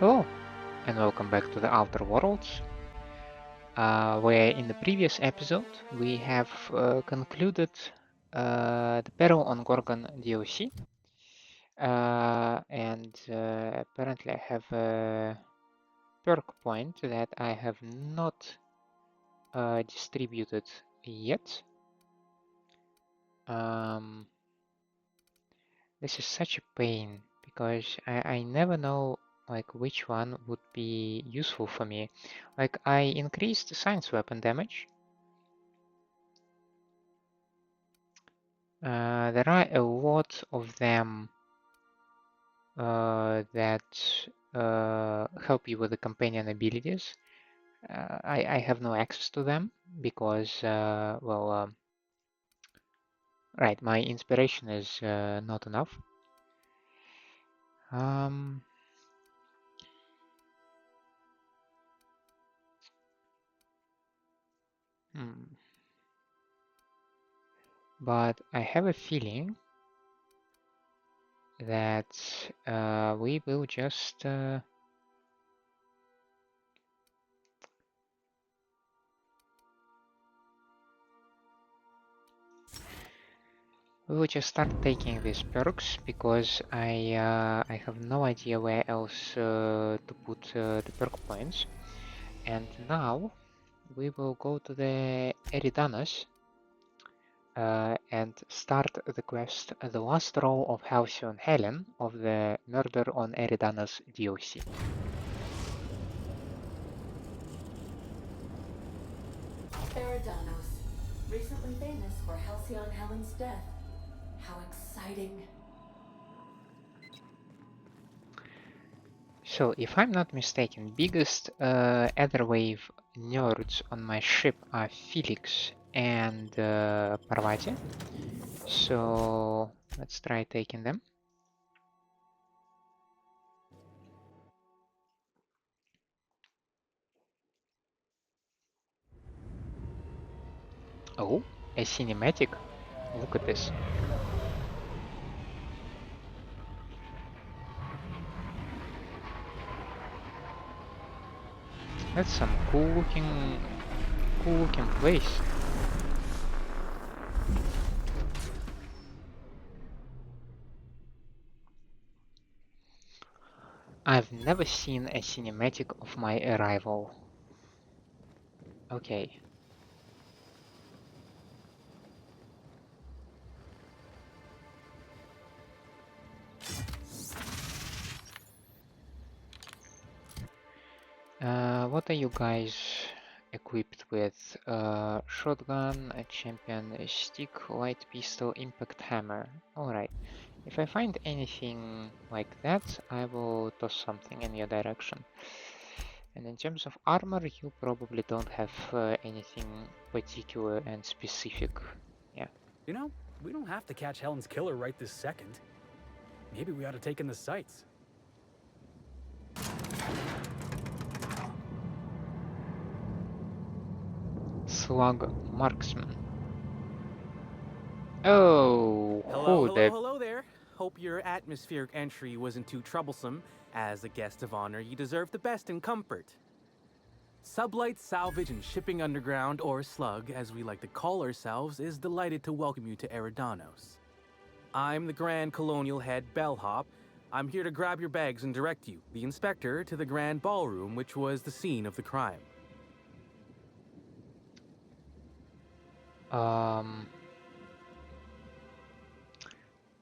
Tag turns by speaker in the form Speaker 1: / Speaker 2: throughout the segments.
Speaker 1: Hello, and welcome back to the Outer Worlds, where in the previous episode we have concluded the Peril on Gorgon DLC, and apparently I have a perk point that I have not distributed yet. This is such a pain because I never know like which one would be useful for me. Like I increased the science weapon damage. There are a lot of them that help you with the companion abilities. I have no access to them because, right, my inspiration is not enough. Um, But I have a feeling that we will just start taking these perks because I have no idea where else to put the perk points. And now we will go to the Eridanos and start the quest, The Last Roll of Halcyon Helen of the Murder on Eridanos DLC.
Speaker 2: Eridanos, recently famous for Halcyon Helen's death. How exciting.
Speaker 1: So, if I'm not mistaken, biggest Etherwave nerds on my ship are Felix and Parvati. So, let's try taking them. Oh, a cinematic. Look at this. That's some cool looking place. I've never seen a cinematic of my arrival. Okay. What are you guys equipped with? Shotgun, a champion, a stick, light pistol, impact hammer. Alright. If I find anything like that, I will toss something in your direction. And in terms of armor, you probably don't have anything particular and specific. Yeah.
Speaker 3: You know, we don't have to catch Helen's killer right this second. Maybe we ought to take in the sights.
Speaker 1: Slug marksman. Oh,
Speaker 4: Hello there. Hope your atmospheric entry wasn't too troublesome. As a guest of honor, you deserve the best in comfort. Sublight Salvage and Shipping Underground, or Slug, as we like to call ourselves, is delighted to welcome you to Eridanos. I'm the Grand Colonial head bellhop. I'm here to grab your bags and direct you, the inspector, to the Grand Ballroom, which was the scene of the crime.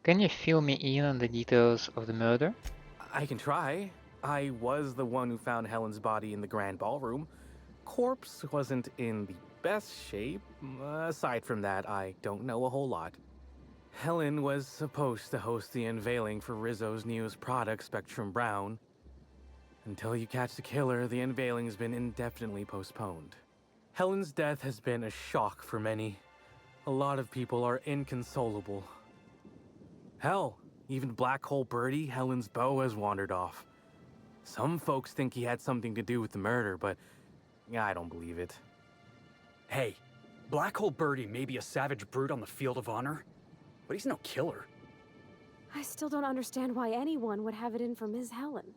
Speaker 1: Can you fill me in on the details of the murder?
Speaker 4: I can try. I was the one who found Helen's body in the Grand Ballroom. Corpse wasn't in the best shape. Aside from that, I don't know a whole lot. Helen was supposed to host the unveiling for Rizzo's newest product, Spectrum Brown. Until you catch the killer, the unveiling's been indefinitely postponed. Helen's death has been a shock for many. A lot of people are inconsolable. Hell, even Black Hole Birdie, Helen's beau, has wandered off. Some folks think he had something to do with the murder, but I don't believe it.
Speaker 3: Hey, Black Hole Birdie may be a savage brute on the field of honor, but he's no killer.
Speaker 5: I still don't understand why anyone would have it in for Ms. Helen.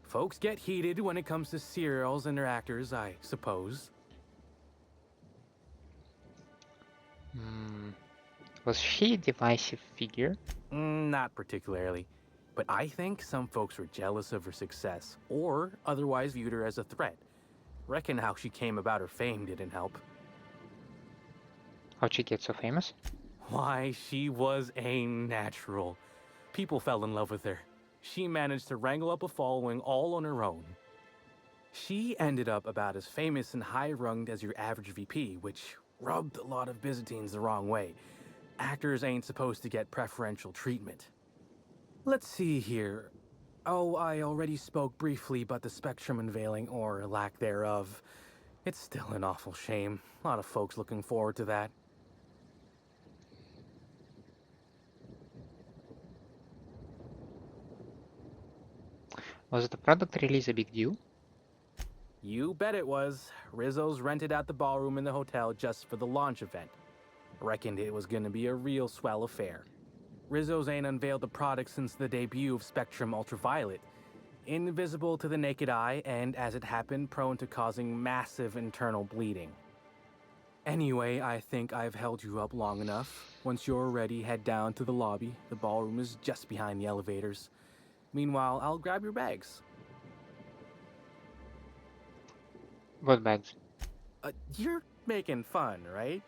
Speaker 4: Folks get heated when it comes to serials and their actors, I suppose.
Speaker 1: Was she a divisive figure?
Speaker 4: Not particularly. But I think some folks were jealous of her success, or otherwise viewed her as a threat. Reckon how she came about her fame didn't help.
Speaker 1: How'd she get so famous?
Speaker 4: Why, she was a natural. People fell in love with her. She managed to wrangle up a following all on her own. She ended up about as famous and high-runged as your average VP, which rubbed a lot of Byzantines the wrong way. Actors ain't supposed to get preferential treatment. Let's see here. Oh, I already spoke briefly about the spectrum unveiling, or lack thereof. It's still an awful shame. A lot of folks looking forward to that.
Speaker 1: Was the product release a big deal?
Speaker 4: You bet it was. Rizzo's rented out the ballroom in the hotel just for the launch event. Reckoned it was gonna be a real swell affair. Rizzo's ain't unveiled the product since the debut of Spectrum Ultraviolet. Invisible to the naked eye, and as it happened, prone to causing massive internal bleeding. Anyway, I think I've held you up long enough. Once you're ready, head down to the lobby. The ballroom is just behind the elevators. Meanwhile, I'll grab your bags.
Speaker 1: What bags?
Speaker 4: You're making fun, right?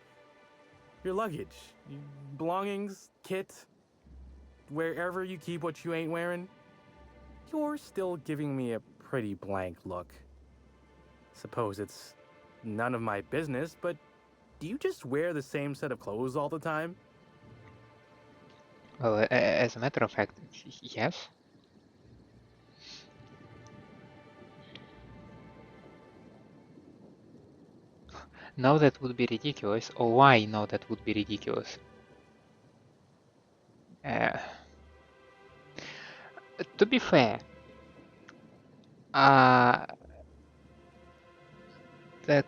Speaker 4: Your luggage, belongings, kit, wherever you keep what you ain't wearing. You're still giving me a pretty blank look. Suppose it's none of my business, but do you just wear the same set of clothes all the time?
Speaker 1: Well, as a matter of fact, yes. No, that would be ridiculous. Or why no, that would be ridiculous? To be fair, the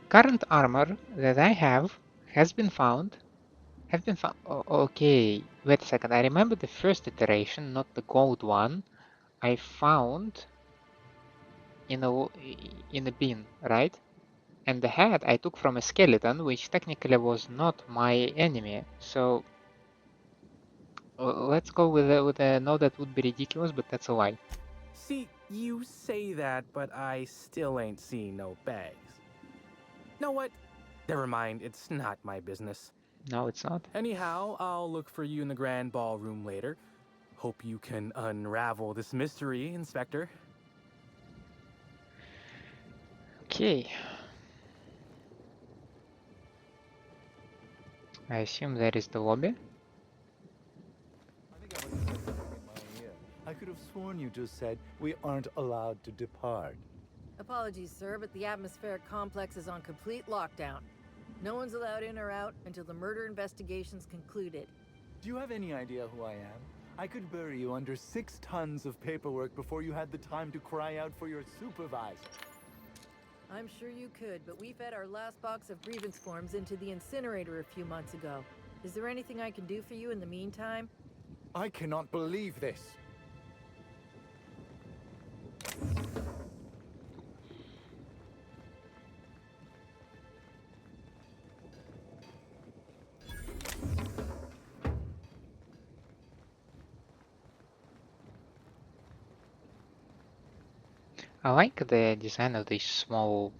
Speaker 1: current armor that I have has been found. Okay, wait a second. I remember the first iteration, not the gold one. I found in a bin, right? And the head I took from a skeleton, which technically was not my enemy. So let's go with a no, that would be ridiculous, but that's a lie.
Speaker 4: See, you say that, but I still ain't seen no bags. Know what? Never mind, it's not my business.
Speaker 1: No, it's not.
Speaker 4: Anyhow, I'll look for you in the grand ballroom later. Hope you can unravel this mystery, Inspector.
Speaker 1: Okay. I assume that is the lobby.
Speaker 5: I think I must have something in my ear. I could have sworn you just said we aren't allowed to depart.
Speaker 6: Apologies, sir, but the atmospheric complex is on complete lockdown. No one's allowed in or out until the murder investigation's concluded.
Speaker 5: Do you have any idea who I am? I could bury you under 6 tons of paperwork before you had the time to cry out for your supervisor.
Speaker 6: I'm sure you could, but we fed our last box of grievance forms into the incinerator a few months ago. Is there anything I can do for you in the meantime?
Speaker 5: I cannot believe this.
Speaker 1: I like the design of these small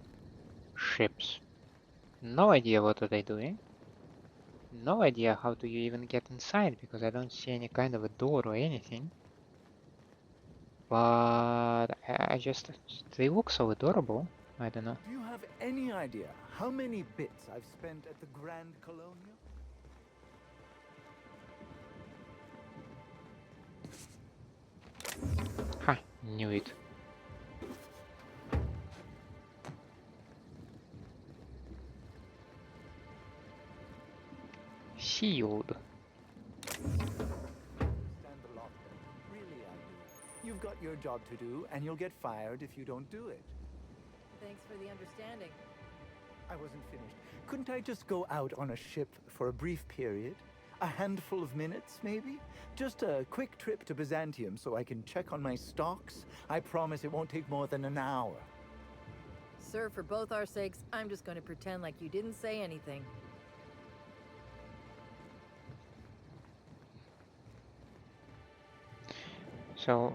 Speaker 1: ships. No idea what are they doing. No idea how do you even get inside, because I don't see any kind of a door or anything. But I just, they look so adorable. I don't know.
Speaker 5: Do you have any idea how many bits I've spent at the Grand Colonial?
Speaker 1: Ha, knew it. Sealed.
Speaker 5: Stand the lockdown. Really, I do. You've got your job to do, and you'll get fired if you don't do it.
Speaker 6: Thanks for the understanding.
Speaker 5: I wasn't finished. Couldn't I just go out on a ship for a brief period? A handful of minutes, maybe? Just a quick trip to Byzantium so I can check on my stocks. I promise it won't take more than an hour.
Speaker 6: Sir, for both our sakes, I'm just going to pretend like you didn't say anything.
Speaker 1: So,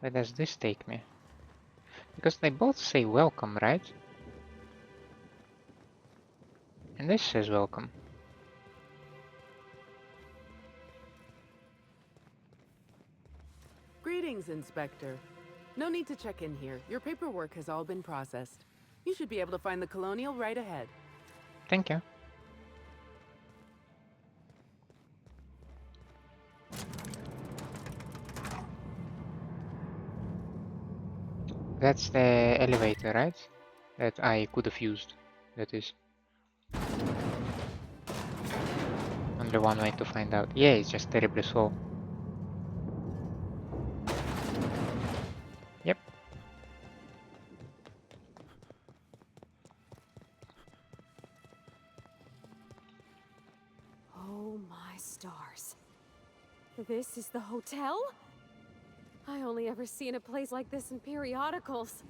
Speaker 1: where does this take me? Because they both say welcome, right? And this says welcome.
Speaker 7: Greetings, Inspector. No need to check in here. Your paperwork has all been processed. You should be able to find the Colonial right ahead.
Speaker 1: Thank you. That's the elevator, right? That I could have used. That is. Only one way to find out. Yeah, it's just terribly slow. Yep.
Speaker 8: Oh my stars. This is the hotel? I only ever seen a place like this in periodicals.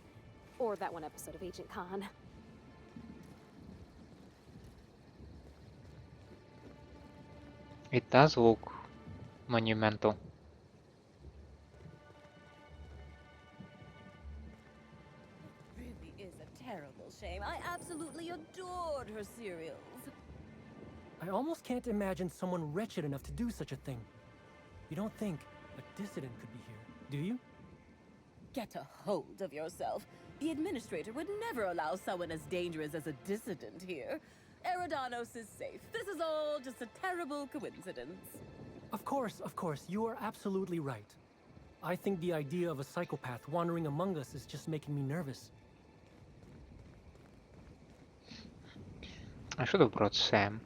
Speaker 8: Or that one episode of Agent Khan.
Speaker 1: It does look monumental.
Speaker 9: Really is a terrible shame. I absolutely adored her serials.
Speaker 10: I almost can't imagine someone wretched enough to do such a thing. You don't think a dissident could be here, do you?
Speaker 9: Get a hold of yourself. The administrator would never allow someone as dangerous as a dissident here. Eridanos is safe. This is all just a terrible coincidence.
Speaker 10: Of course, you are absolutely right. I think the idea of a psychopath wandering among us is just making me nervous.
Speaker 1: I should have brought Sam.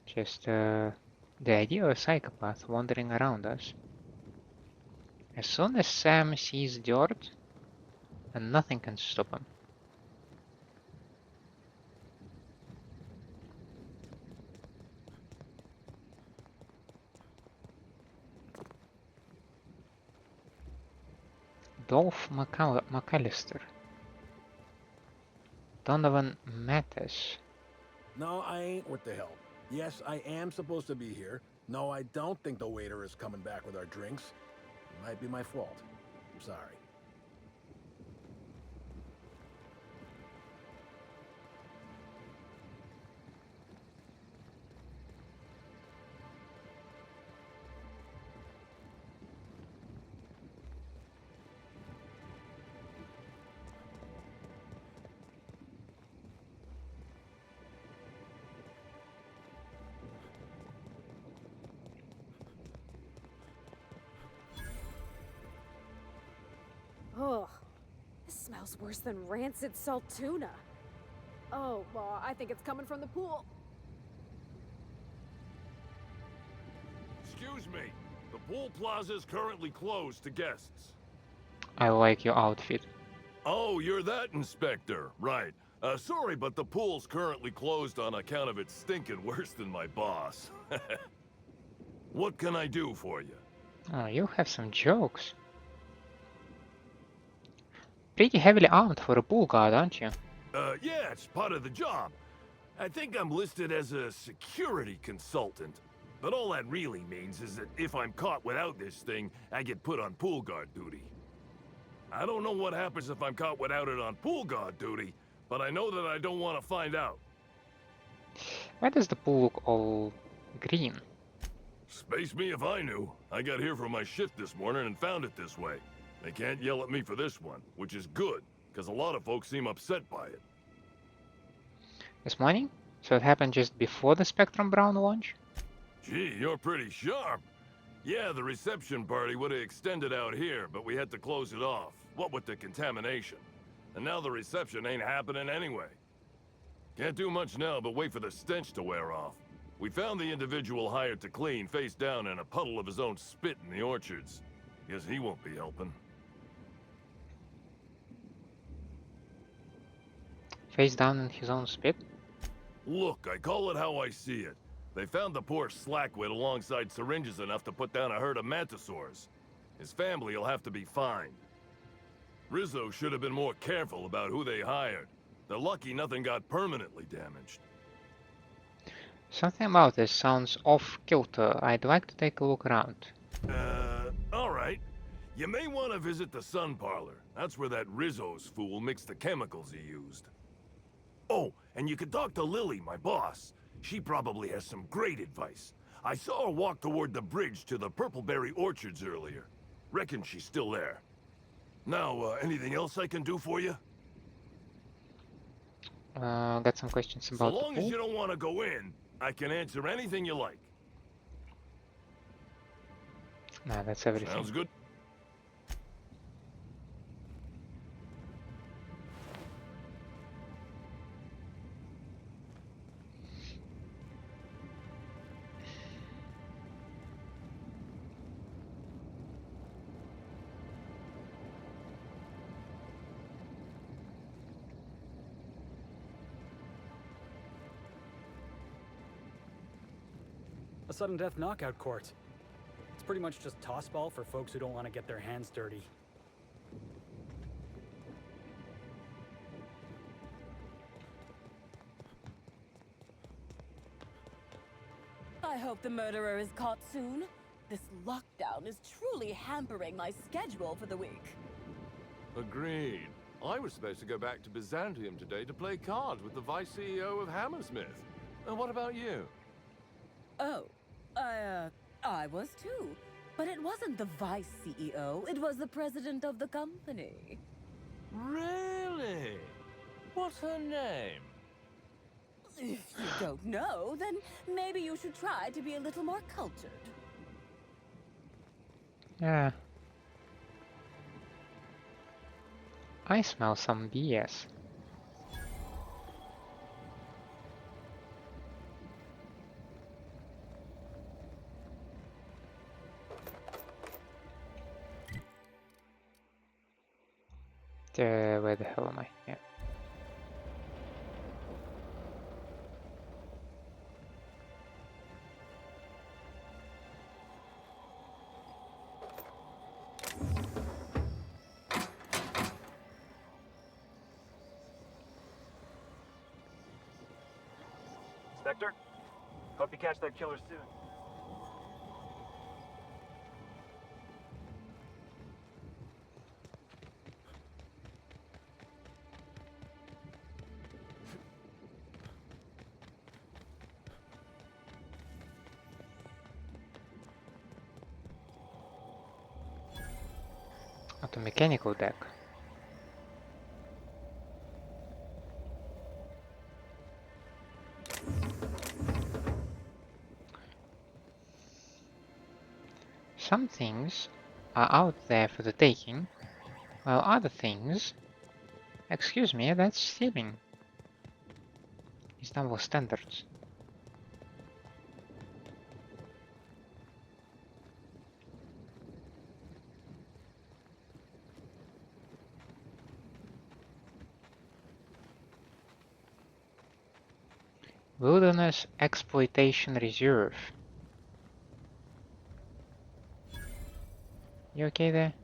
Speaker 1: Just the idea of a psychopath wandering around us. As soon as Sam sees dirt, and nothing can stop him. Dolph McAllister. Donovan Matthas.
Speaker 11: No, I ain't. What the hell? Yes, I am supposed to be here. No, I don't think the waiter is coming back with our drinks. It might be my fault. I'm sorry.
Speaker 8: Ugh. This smells worse than rancid salt tuna. Oh, well, I think it's coming from the pool.
Speaker 12: Excuse me. The pool plaza is currently closed to guests.
Speaker 1: I like your outfit.
Speaker 12: Oh, you're that inspector. Right. Sorry, but the pool's currently closed on account of it stinking worse than my boss. What can I do for you?
Speaker 1: Oh, you have some jokes. Pretty heavily armed for a pool guard, aren't you?
Speaker 12: Yeah, it's part of the job. I think I'm listed as a security consultant. But all that really means is that if I'm caught without this thing, I get put on pool guard duty. I don't know what happens if I'm caught without it on pool guard duty, but I know that I don't want to find out.
Speaker 1: Why does the pool look all green?
Speaker 12: Space me if I knew. I got here for my shift this morning and found it this way. They can't yell at me for this one, which is good, because a lot of folks seem upset by it.
Speaker 1: This morning? So it happened just before the Spectrum Brown launch?
Speaker 12: Gee, you're pretty sharp. Yeah, the reception party would have extended out here, but we had to close it off. What with the contamination. And now the reception ain't happening anyway. Can't do much now but wait for the stench to wear off. We found the individual hired to clean face down in a puddle of his own spit in the orchards. Guess he won't be helping.
Speaker 1: Face down in his own spit?
Speaker 12: Look, I call it how I see it. They found the poor slackwit alongside syringes enough to put down a herd of mantisaurs. His family will have to be fined. Rizzo should have been more careful about who they hired. They're lucky nothing got permanently damaged.
Speaker 1: Something about this sounds off-kilter. I'd like to take a look around.
Speaker 12: Alright. You may want to visit the sun parlor. That's where that Rizzo's fool mixed the chemicals he used. Oh, and you can talk to Lily, my boss. She probably has some great advice. I saw her walk toward the bridge to the Purpleberry Orchards earlier. Reckon she's still there. Now, anything else I can do for you?
Speaker 1: Got some questions about
Speaker 12: So long
Speaker 1: the
Speaker 12: as
Speaker 1: pool.
Speaker 12: you don't want to go in, I can answer anything you like.
Speaker 1: Nah, that's everything.
Speaker 12: Sounds good.
Speaker 3: A sudden death knockout court. It's pretty much just tossball for folks who don't want to get their hands dirty.
Speaker 9: I hope the murderer is caught soon. This lockdown is truly hampering my schedule for the week.
Speaker 12: Agreed. I was supposed to go back to Byzantium today to play cards with the vice CEO of Hammersmith. And what about you?
Speaker 9: Oh, I was too. But it wasn't the vice CEO, it was the president of the company.
Speaker 12: Really? What's her name?
Speaker 9: If you don't know, then maybe you should try to be a little more cultured.
Speaker 1: Yeah. I smell some BS. Where the hell am I? Yeah.
Speaker 3: Spectre? Hope you catch that killer soon.
Speaker 1: Auto mechanical deck. Some things are out there for the taking, while other things... Excuse me, that's stealing. It's double standards. Wilderness Exploitation Reserve. You okay there?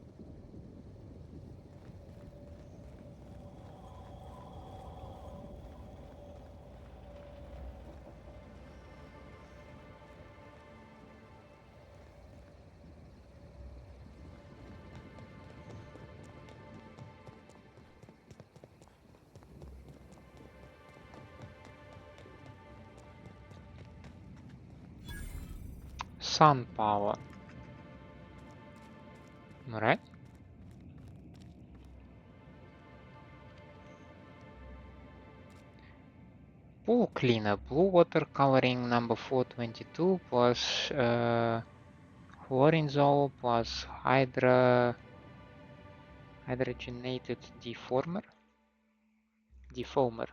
Speaker 1: Sun power. Alright. Pool cleaner, blue water coloring number 422 plus chlorinzole plus hydrogenated defoamer.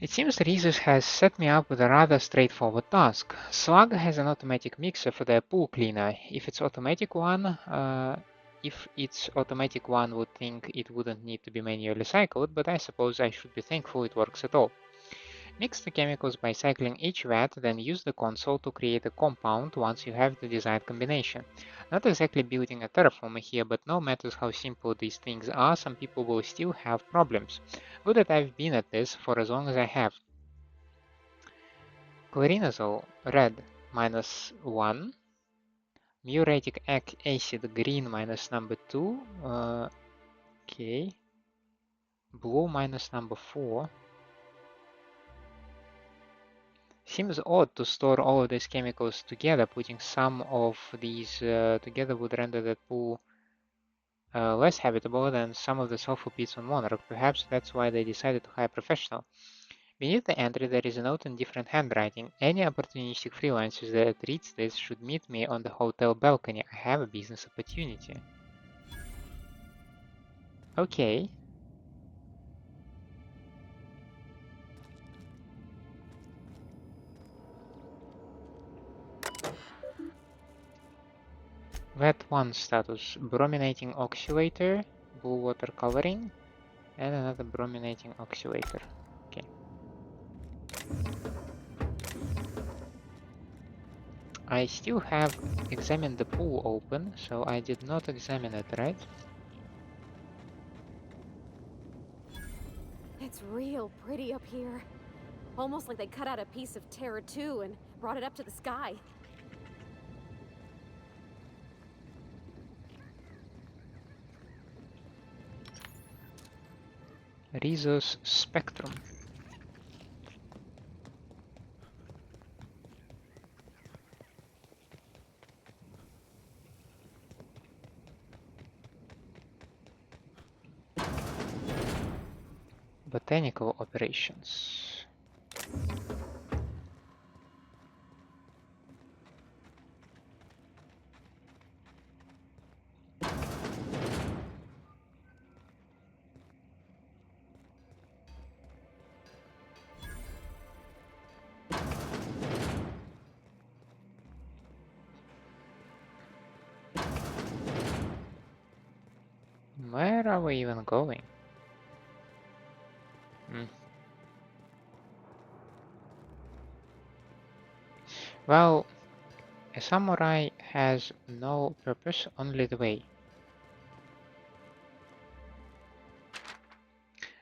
Speaker 1: It seems Rizzo has set me up with a rather straightforward task. Slug has an automatic mixer for their pool cleaner. If it's automatic one, if its automatic one would think it wouldn't need to be manually cycled, but I suppose I should be thankful it works at all. Mix the chemicals by cycling each vat, then use the console to create a compound once you have the desired combination. Not exactly building a terraformer here, but no matter how simple these things are, some people will still have problems. Good that I've been at this for as long as I have. Chlorinazole, red, -1. Muriatic acid, green, -2. Okay. Blue, -4. Seems odd to store all of these chemicals together. Putting some of these together would render that pool less habitable than some of the sulfur pits on Monarch. Perhaps that's why they decided to hire a professional. Beneath the entry there is a note in different handwriting. Any opportunistic freelancers that reads this should meet me on the hotel balcony. I have a business opportunity. Okay. Vat 1 status. Brominating oxylator, blue water coloring, and another brominating oxylator. Okay. I still have examined the pool open, so I did not examine it, right?
Speaker 8: It's real pretty up here. Almost like they cut out a piece of Terra 2 and brought it up to the sky.
Speaker 1: Rizzo's spectrum. Botanical operations. Where are we even going? Well, a samurai has no purpose, only the way.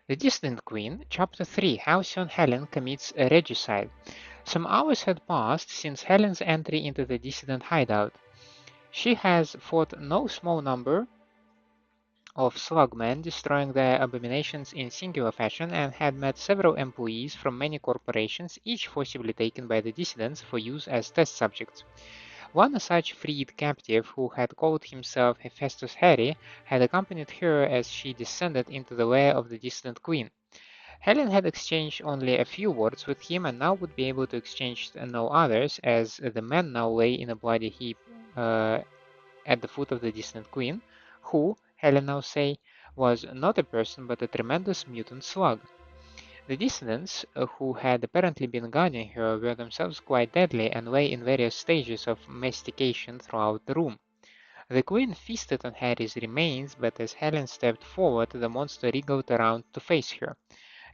Speaker 1: The Dissident Queen, Chapter 3, Halcyon Helen commits a regicide. Some hours had passed since Helen's entry into the dissident hideout. She has fought no small number of slugmen, destroying their abominations in singular fashion, and had met several employees from many corporations, each forcibly taken by the dissidents for use as test subjects. One such freed captive, who had called himself Hephaestus Harry, had accompanied her as she descended into the lair of the dissident queen. Helen had exchanged only a few words with him and now would be able to exchange no others, as the man now lay in a bloody heap at the foot of the distant queen, who, Helen now say, was not a person but a tremendous mutant slug. The dissidents, who had apparently been guarding her, were themselves quite deadly and lay in various stages of mastication throughout the room. The queen feasted on Harry's remains, but as Helen stepped forward, the monster wriggled around to face her.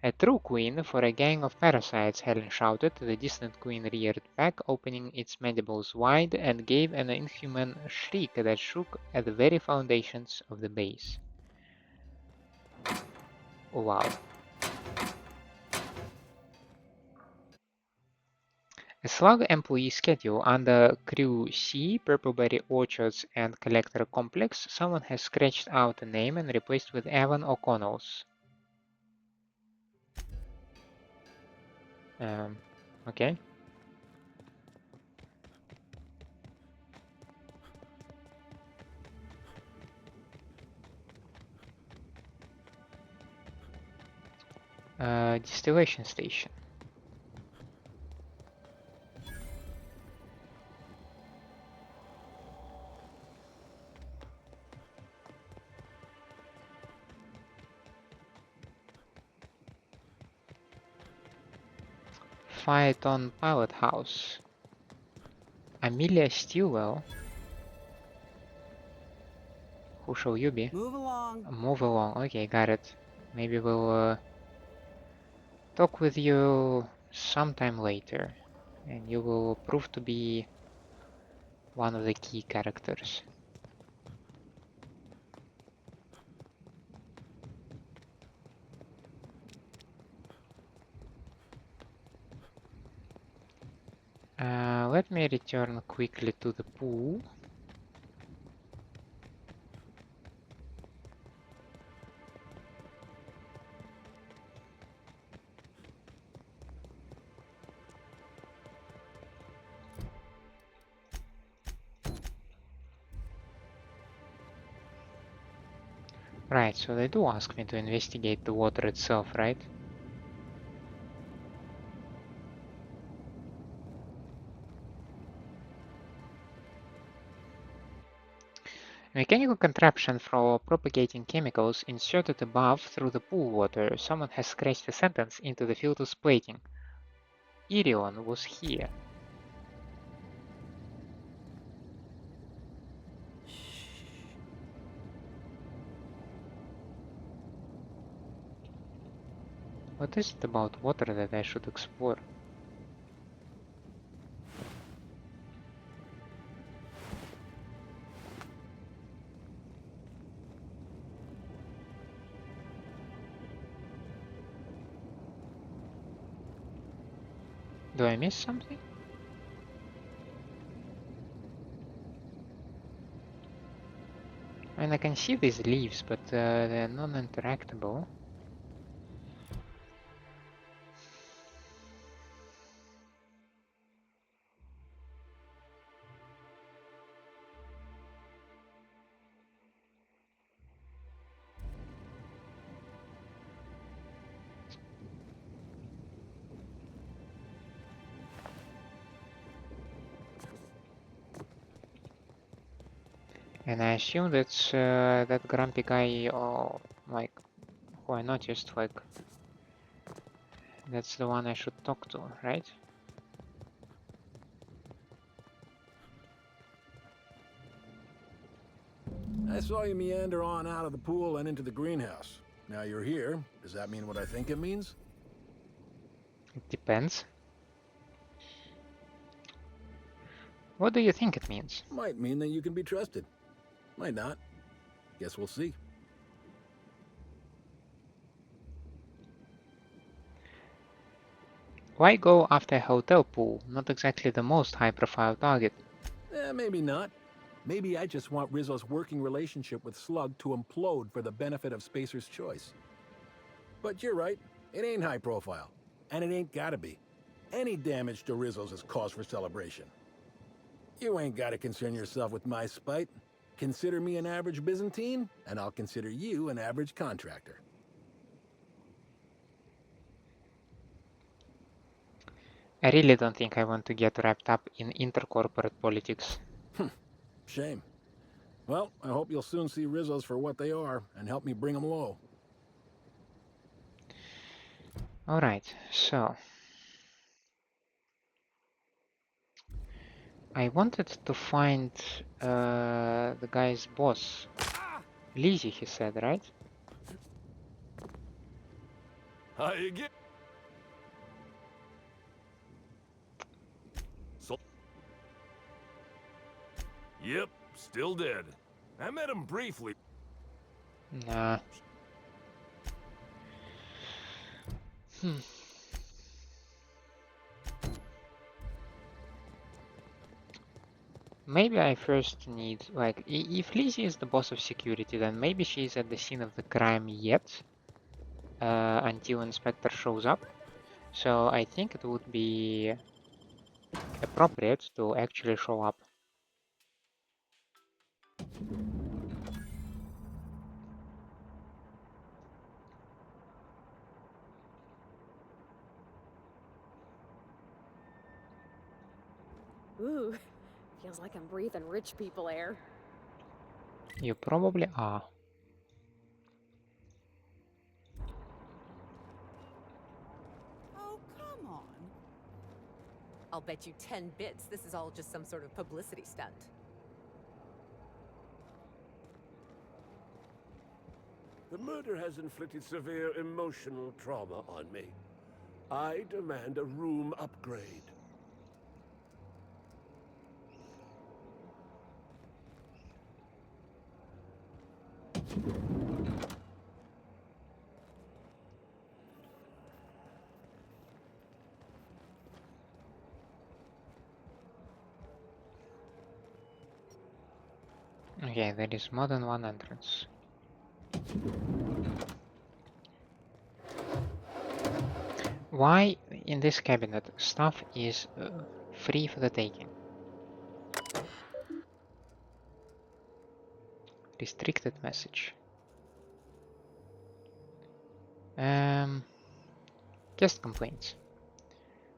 Speaker 1: A true queen for a gang of parasites, Helen shouted. The distant queen reared back, opening its mandibles wide, and gave an inhuman shriek that shook at the very foundations of the base. Wow. A slug employee schedule under Crew C, Purpleberry Orchards and Collector Complex. Someone has scratched out a name and replaced with Evan O'Connell's. Okay. Distillation station. Phaeton Pilot House. Amelia Stilwell. Who shall you be?
Speaker 13: Move along.
Speaker 1: Move along. Okay, got it. Maybe we'll talk with you sometime later, and you will prove to be one of the key characters. Let me return quickly to the pool. Right, so they do ask me to investigate the water itself, right? Mechanical contraption for propagating chemicals inserted above through the pool water. Someone has scratched a sentence into the filter's plating. Irion was here. What is it about water that I should explore? Do I miss something? I mean, I can see these leaves, but they're non-interactable. And I assume that's that grumpy guy, or like, who I noticed, like, that's the one I should talk to, right?
Speaker 11: I saw you meander on out of the pool and into the greenhouse. Now you're here. Does that mean what I think it means?
Speaker 1: It depends. What do you think it means?
Speaker 11: Might mean that you can be trusted. Might not. Guess we'll see.
Speaker 1: Why go after a hotel pool? Not exactly the most high-profile target.
Speaker 11: Maybe not. Maybe I just want Rizzo's working relationship with Slug to implode for the benefit of Spacer's choice. But you're right. It ain't high profile. And it ain't gotta be. Any damage to Rizzo's is cause for celebration. You ain't gotta concern yourself with my spite. Consider me an average Byzantine, and I'll consider you an average contractor.
Speaker 1: I really don't think I want to get wrapped up in intercorporate politics.
Speaker 11: Shame. Well, I hope you'll soon see Rizzo's for what they are, and help me bring them low.
Speaker 1: Alright, so... I wanted to find the guy's boss. Lizzie, he said, right?
Speaker 12: How you get? So. Yep, still dead. I met him briefly.
Speaker 1: Nah. Maybe I first need, like, if Lizzie is the boss of security, then maybe she's at the scene of the crime yet, until Inspector shows up. So I think it would be appropriate to actually show up.
Speaker 8: Ooh, feels like I'm breathing rich people air.
Speaker 1: You probably are.
Speaker 9: Oh, come on. I'll bet you 10 bits this is all just some sort of publicity stunt.
Speaker 13: The murder has inflicted severe emotional trauma on me. I demand a room upgrade.
Speaker 1: Okay, there is more than one entrance. Why in this cabinet stuff is free for the taking? Restricted message. Guest complaints.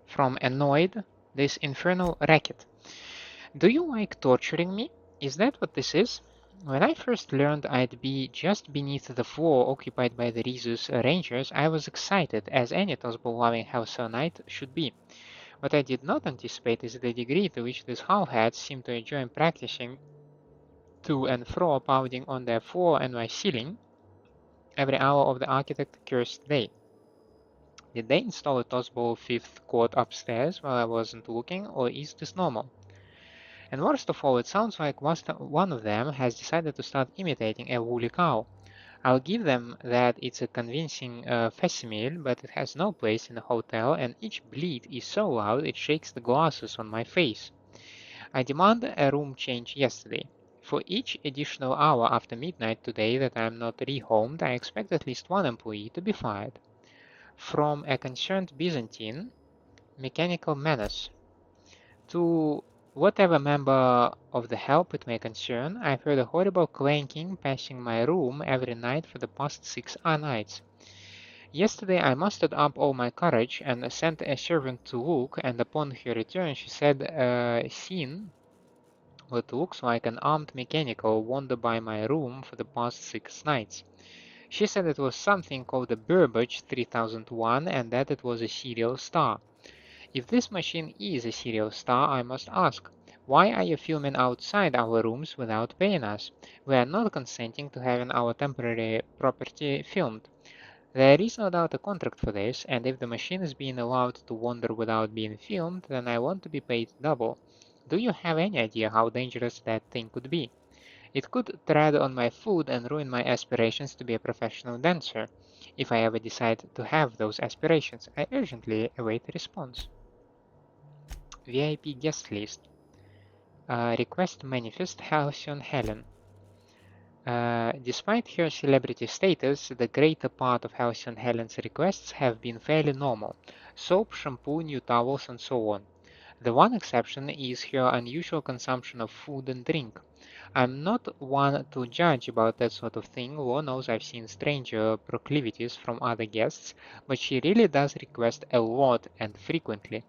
Speaker 1: From Annoyed, this infernal racket. Do you like torturing me? Is that what this is? When I first learned I'd be just beneath the floor occupied by the Rizzo's rangers, I was excited, as any Tosbol-loving Halcyonite should be. What I did not anticipate is the degree to which these howheads seem to enjoy practicing to and fro, pounding on their floor and my ceiling every hour of the architect's cursed day. Did they install a tossball fifth court upstairs while I wasn't looking, or is this normal? And worst of all, it sounds like one of them has decided to start imitating a woolly cow. I'll give them that it's a convincing facsimile, but it has no place in a hotel, and each bleat is so loud it shakes the glasses on my face. I demand a room change yesterday. For each additional hour after midnight today that I am not rehomed, I expect at least one employee to be fired. From a concerned Byzantine, mechanical menace. To whatever member of the help it may concern, I've heard a horrible clanking passing my room every night for the past 6 nights. Yesterday I mustered up all my courage and sent a servant to look, and upon her return she said seen what looks like an armed mechanical wander by my room for the past 6 nights. She said it was something called the Burbage 3001 and that it was a serial star. If this machine is a serial star, I must ask, why are you filming outside our rooms without paying us? We are not consenting to having our temporary property filmed. There is no doubt a contract for this, and if the machine is being allowed to wander without being filmed, then I want to be paid double. Do you have any idea how dangerous that thing could be? It could tread on my food and ruin my aspirations to be a professional dancer. If I ever decide to have those aspirations, I urgently await a response. VIP guest list. Request manifest Halcyon Helen. Despite her celebrity status, the greater part of Halcyon Helen's requests have been fairly normal. Soap, shampoo, new towels, and so on. The one exception is her unusual consumption of food and drink. I'm not one to judge about that sort of thing. Lord knows I've seen stranger proclivities from other guests, but she really does request a lot and frequently.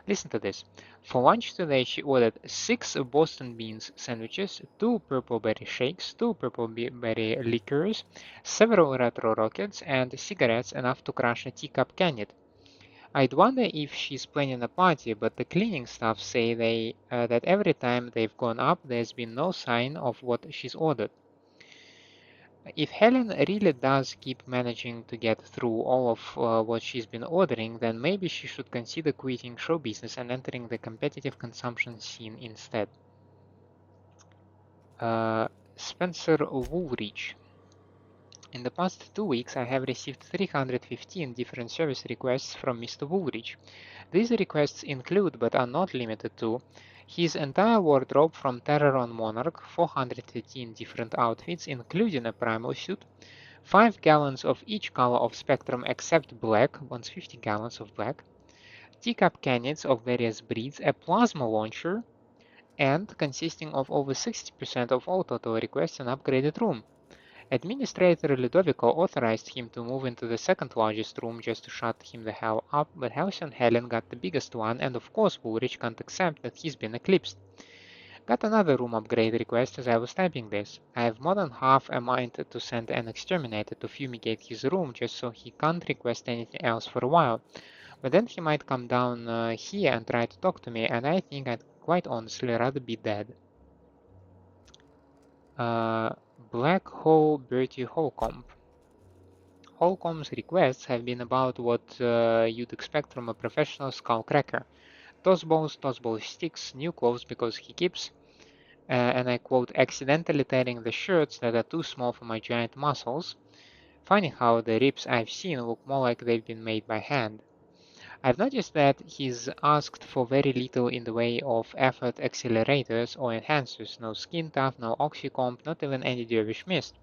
Speaker 1: Listen to this. For lunch today, she ordered 6 Boston beans sandwiches, 2 purple berry shakes, 2 purple berry liqueurs, several retro rockets, and cigarettes enough to crush a teacup cannon. I'd wonder if she's planning a party, but the cleaning staff say that every time they've gone up, there's been no sign of what she's ordered. If Helen really does keep managing to get through all of what she's been ordering, then maybe she should consider quitting show business and entering the competitive consumption scene instead. Spencer Woolrich. In the past 2 weeks, I have received 315 different service requests from Mr. Woolrich. These requests include, but are not limited to, his entire wardrobe from Terror on Monarch, 413 different outfits, including a primal suit, 5 gallons of each color of spectrum except black, wants 50 gallons of black, teacup cannons of various breeds, a plasma launcher, and consisting of over 60% of all total requests an upgraded room. Administrator Ludovico authorized him to move into the second largest room just to shut him the hell up, but Halcyon Helen got the biggest one, and of course Woolrich can't accept that he's been eclipsed. Got another room upgrade request as I was typing this. I have more than half a mind to send an exterminator to fumigate his room just so he can't request anything else for a while. But then he might come down here and try to talk to me, and I think I'd quite honestly rather be dead. Black Hole Bertie Holcomb. Holcomb's requests have been about what you'd expect from a professional skullcracker. Tossballs sticks, new clothes because he keeps, and I quote, accidentally tearing the shirts that are too small for my giant muscles. Funny how the ribs I've seen look more like they've been made by hand. I've noticed that he's asked for very little in the way of effort accelerators or enhancers, no skin tough, no oxycomb, not even any dervish mist.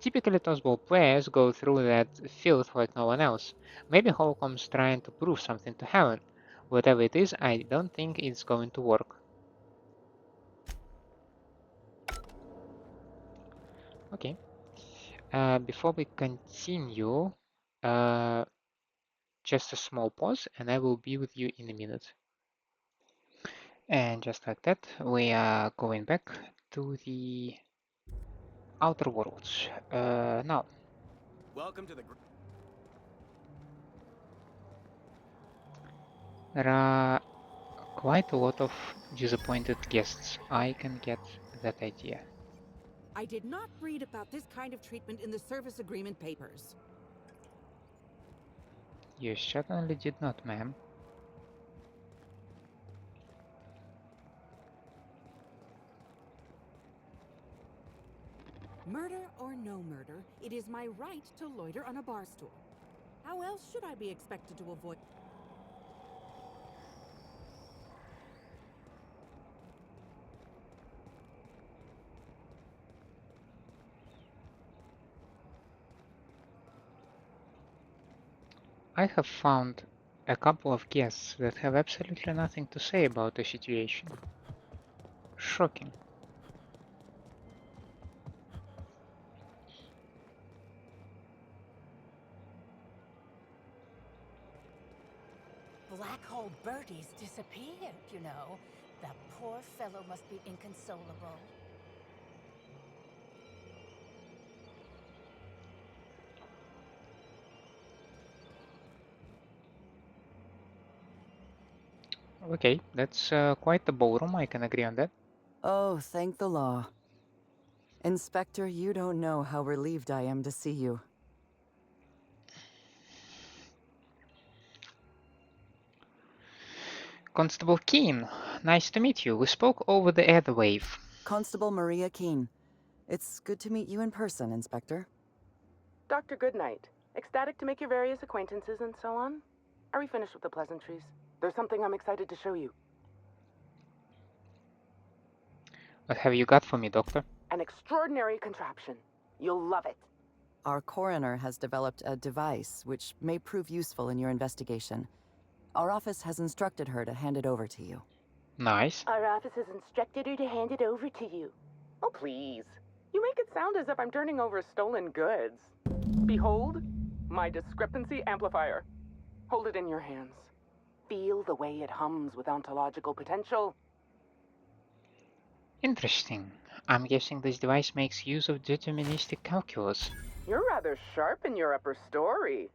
Speaker 1: Typically tossball players go through that filth like no one else. Maybe Holcomb's trying to prove something to Helen. Whatever it is, I don't think it's going to work. Okay. Before we continue, uh, just a small pause and I will be with you in a minute. And just like that, we are going back to the outer worlds. Now,
Speaker 4: Welcome to the.
Speaker 1: there are quite a lot of disappointed guests. I can get that idea.
Speaker 14: I did not read about this kind of treatment in the service agreement papers.
Speaker 1: You certainly did not, ma'am.
Speaker 14: Murder or no murder, it is my right to loiter on a bar stool. How else should I be expected to avoid...
Speaker 1: I have found a couple of guests that have absolutely nothing to say about the situation. Shocking.
Speaker 15: Black Hole Birdie's disappeared, you know. That poor fellow must be inconsolable.
Speaker 1: Okay, that's quite the ballroom, I can agree on that.
Speaker 16: Oh, thank the law. Inspector, you don't know how relieved I am to see you.
Speaker 1: Constable Keene, nice to meet you. We spoke over the airwave.
Speaker 16: Constable Maria Keene. It's good to meet you in person, Inspector.
Speaker 7: Dr. Goodnight. Ecstatic to make your various acquaintances and so on. Are we finished with the pleasantries? There's something I'm excited to show you.
Speaker 1: What have you got for me, Doctor?
Speaker 7: An extraordinary contraption. You'll love it.
Speaker 16: Our coroner has developed a device which may prove useful in your investigation. Our office has instructed her to hand it over to you.
Speaker 1: Nice.
Speaker 7: Our office has instructed her to hand it over to you. Oh, please. You make it sound as if I'm turning over stolen goods. Behold, my discrepancy amplifier. Hold it in your hands. Feel the way it hums with ontological potential.
Speaker 1: Interesting. I'm guessing this device makes use of deterministic calculus.
Speaker 7: You're rather sharp in your upper story.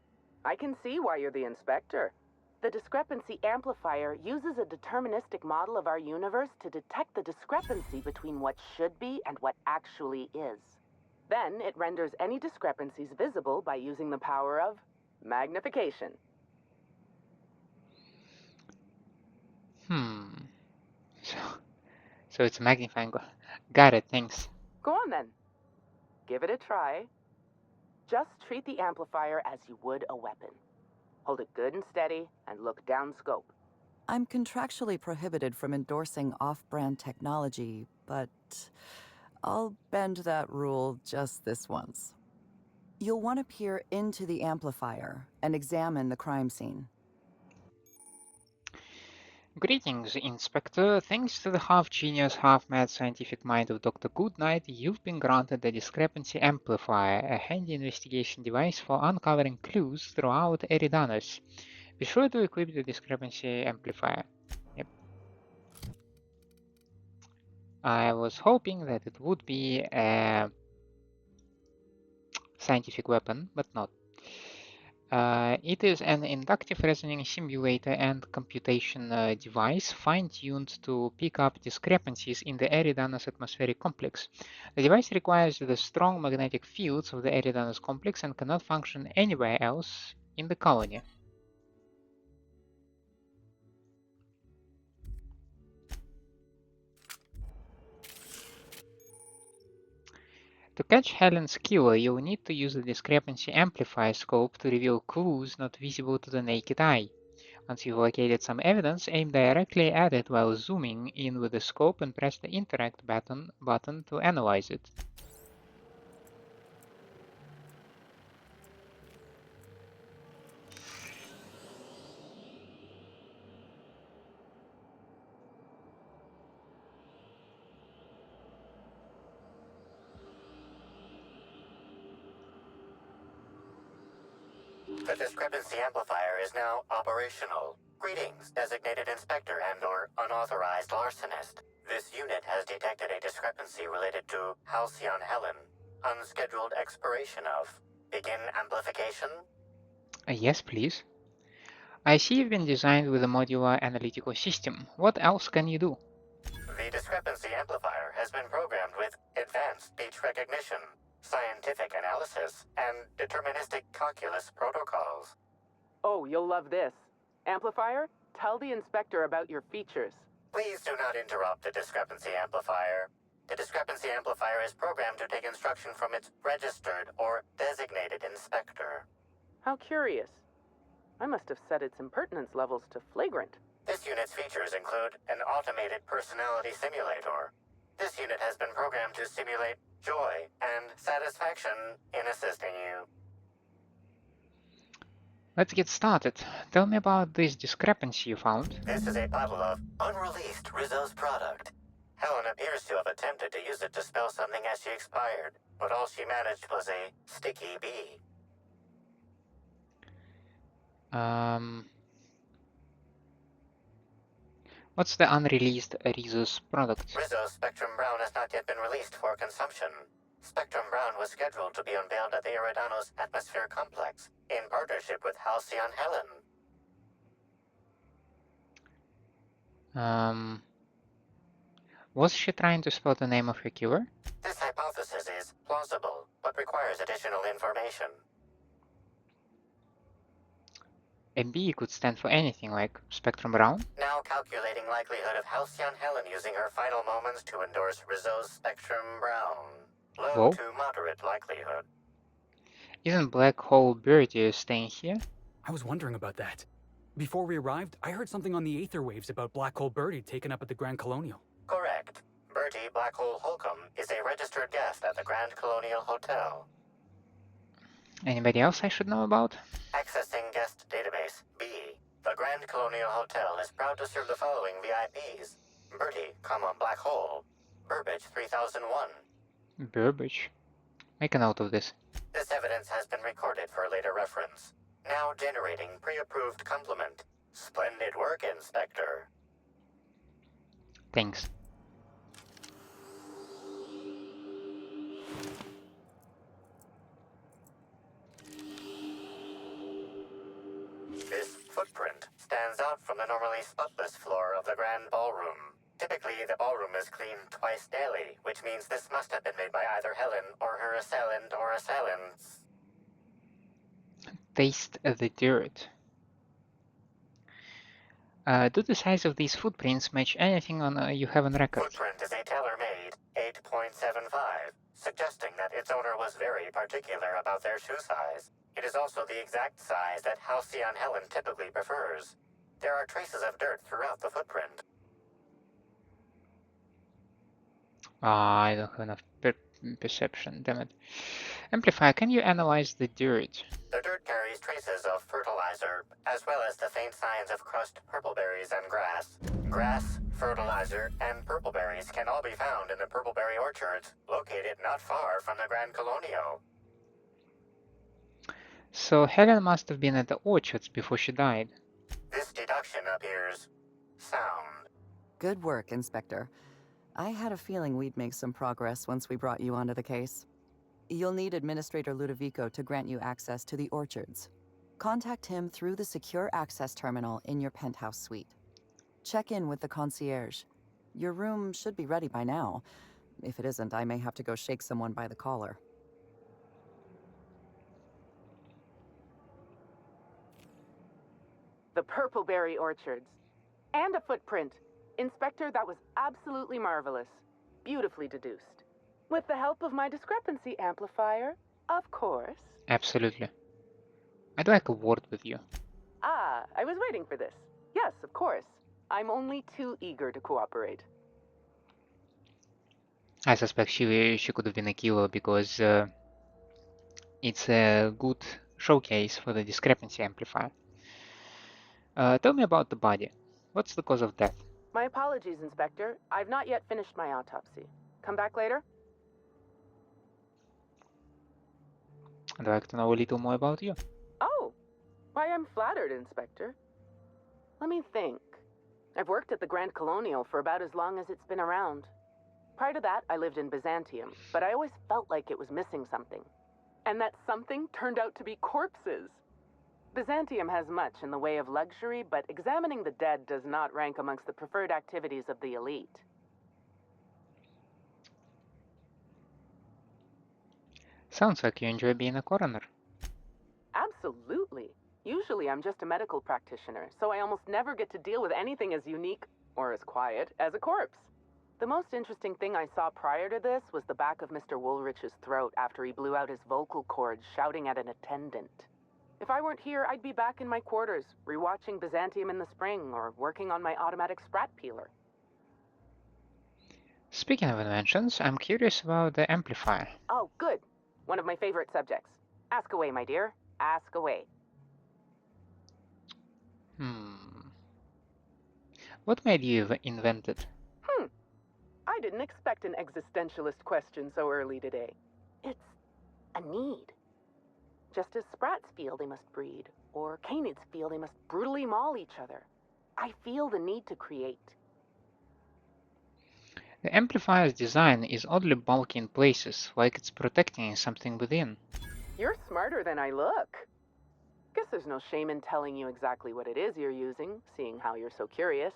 Speaker 7: I can see why you're the inspector. The discrepancy amplifier uses a deterministic model of our universe to detect the discrepancy between what should be and what actually is. Then it renders any discrepancies visible by using the power of magnification.
Speaker 1: So it's magnifying. Got it, thanks.
Speaker 7: Go on then. Give it a try. Just treat the amplifier as you would a weapon. Hold it good and steady and look down scope.
Speaker 16: I'm contractually prohibited from endorsing off-brand technology, but I'll bend that rule just this once. You'll want to peer into the amplifier and examine the crime scene.
Speaker 1: Greetings, Inspector. Thanks to the half-genius, half-mad scientific mind of Dr. Goodnight, you've been granted the discrepancy amplifier, a handy investigation device for uncovering clues throughout Eridanos. Be sure to equip the discrepancy amplifier. Yep. I was hoping that it would be a scientific weapon, but not. It is an inductive reasoning simulator and computation device fine-tuned to pick up discrepancies in the Eridanos atmospheric complex. The device requires the strong magnetic fields of the Eridanos complex and cannot function anywhere else in the colony. To catch Helen's killer, you'll need to use the discrepancy amplifier scope to reveal clues not visible to the naked eye. Once you've located some evidence, aim directly at it while zooming in with the scope and press the interact button to analyze it.
Speaker 17: The discrepancy amplifier is now operational. Greetings, designated inspector and/or unauthorized larcenist. This unit has detected a discrepancy related to Halcyon Helen. Unscheduled expiration of. Begin amplification?
Speaker 1: Yes, please. I see you've been designed with a modular analytical system. What else can you do?
Speaker 17: The discrepancy amplifier has been programmed with advanced speech recognition, scientific analysis, and deterministic calculus protocols.
Speaker 7: Oh, you'll love this. Amplifier, tell the inspector about your features.
Speaker 17: Please do not interrupt the discrepancy amplifier. The discrepancy amplifier is programmed to take instruction from its registered or designated inspector.
Speaker 7: How curious. I must have set its impertinence levels to flagrant.
Speaker 17: This unit's features include an automated personality simulator. This unit has been programmed to simulate joy and satisfaction in assisting you.
Speaker 1: Let's get started. Tell me about this discrepancy you found.
Speaker 17: This is a bottle of unreleased Rizzo's product. Helen appears to have attempted to use it to spell something as she expired, but all she managed was a sticky bee.
Speaker 1: What's the unreleased Rizzo's product?
Speaker 17: Rizzo's Spectrum Brown has not yet been released for consumption. Spectrum Brown was scheduled to be unveiled at the Eridanos Atmosphere Complex in partnership with Halcyon Helen.
Speaker 1: Was she trying to spell the name of her killer?
Speaker 17: This hypothesis is plausible, but requires additional information.
Speaker 1: A B could stand for anything, like Spectrum Brown?
Speaker 17: Now calculating likelihood of Halcyon Helen using her final moments to endorse Rizzo's Spectrum Brown. Low to moderate likelihood.
Speaker 1: Isn't Black Hole Birdie staying here?
Speaker 3: I was wondering about that. Before we arrived, I heard something on the aether waves about Black Hole Birdie taken up at the Grand Colonial.
Speaker 17: Correct. Bertie Black Hole Holcomb is a registered guest at the Grand Colonial Hotel.
Speaker 1: Anybody else I should know about?
Speaker 17: Accessing guest database. B. The Grand Colonial Hotel is proud to serve the following VIPs. Bertie, Black Hole. Burbage 3001.
Speaker 1: Burbage. Make a note of this.
Speaker 17: This evidence has been recorded for later reference. Now generating pre-approved complement. Splendid work, Inspector.
Speaker 1: Thanks.
Speaker 17: This footprint stands out from the normally spotless floor of the Grand Ballroom. Typically, the ballroom is cleaned twice daily, which means this must have been made by either Helen or her assailant or assailants.
Speaker 1: Taste the dirt. Do the size of these footprints match anything on you have on record?
Speaker 17: Footprint is a tailor-made 8.75, suggesting that its owner was very particular about their shoe size. It is also the exact size that Halcyon Helen typically prefers. There are traces of dirt throughout the footprint.
Speaker 1: I don't have enough perception, damn it. Amplifier, can you analyze the dirt?
Speaker 17: The dirt carries traces of fertilizer, as well as the faint signs of crushed purpleberries and grass. Grass, fertilizer, and purpleberries can all be found in the purpleberry orchards, located not far from the Grand Colonial.
Speaker 1: So Helen must have been at the orchards before she died.
Speaker 17: This deduction appears sound.
Speaker 16: Good work, Inspector. I had a feeling we'd make some progress once we brought you onto the case. You'll need Administrator Ludovico to grant you access to the orchards. Contact him through the secure access terminal in your penthouse suite. Check in with the concierge. Your room should be ready by now. If it isn't, I may have to go shake someone by the collar.
Speaker 7: The Purpleberry Orchards. And a footprint. Inspector, that was absolutely marvelous. Beautifully deduced. With the help of my discrepancy amplifier, of course.
Speaker 1: Absolutely. I'd like a word with you.
Speaker 7: Ah, I was waiting for this. Yes, of course. I'm only too eager to cooperate.
Speaker 1: I suspect she could have been a killer because it's a good showcase for the discrepancy amplifier. Tell me about the body. What's the cause of death?
Speaker 7: My apologies, Inspector. I've not yet finished my autopsy. Come back later?
Speaker 1: I'd like to know a little more about you.
Speaker 7: Oh, why, I'm flattered, Inspector. Let me think. I've worked at the Grand Colonial for about as long as it's been around. Prior to that, I lived in Byzantium, but I always felt like it was missing something. And that something turned out to be corpses. Byzantium has much in the way of luxury, but examining the dead does not rank amongst the preferred activities of the elite.
Speaker 1: Sounds like you enjoy being a coroner.
Speaker 7: Absolutely. Usually I'm just a medical practitioner, so I almost never get to deal with anything as unique, or as quiet, as a corpse. The most interesting thing I saw prior to this was the back of Mr. Woolrich's throat after he blew out his vocal cords shouting at an attendant. If I weren't here, I'd be back in my quarters, rewatching Byzantium in the spring, or working on my automatic sprat peeler.
Speaker 1: Speaking of inventions, I'm curious about the amplifier.
Speaker 7: Oh, good. One of my favorite subjects. Ask away, my dear. Ask away.
Speaker 1: What made you invent it?
Speaker 7: I didn't expect an existentialist question so early today. It's a need. Just as sprats feel they must breed, or canids feel they must brutally maul each other. I feel the need to create.
Speaker 1: The amplifier's design is oddly bulky in places, like it's protecting something within.
Speaker 7: You're smarter than I look. Guess there's no shame in telling you exactly what it is you're using, seeing how you're so curious.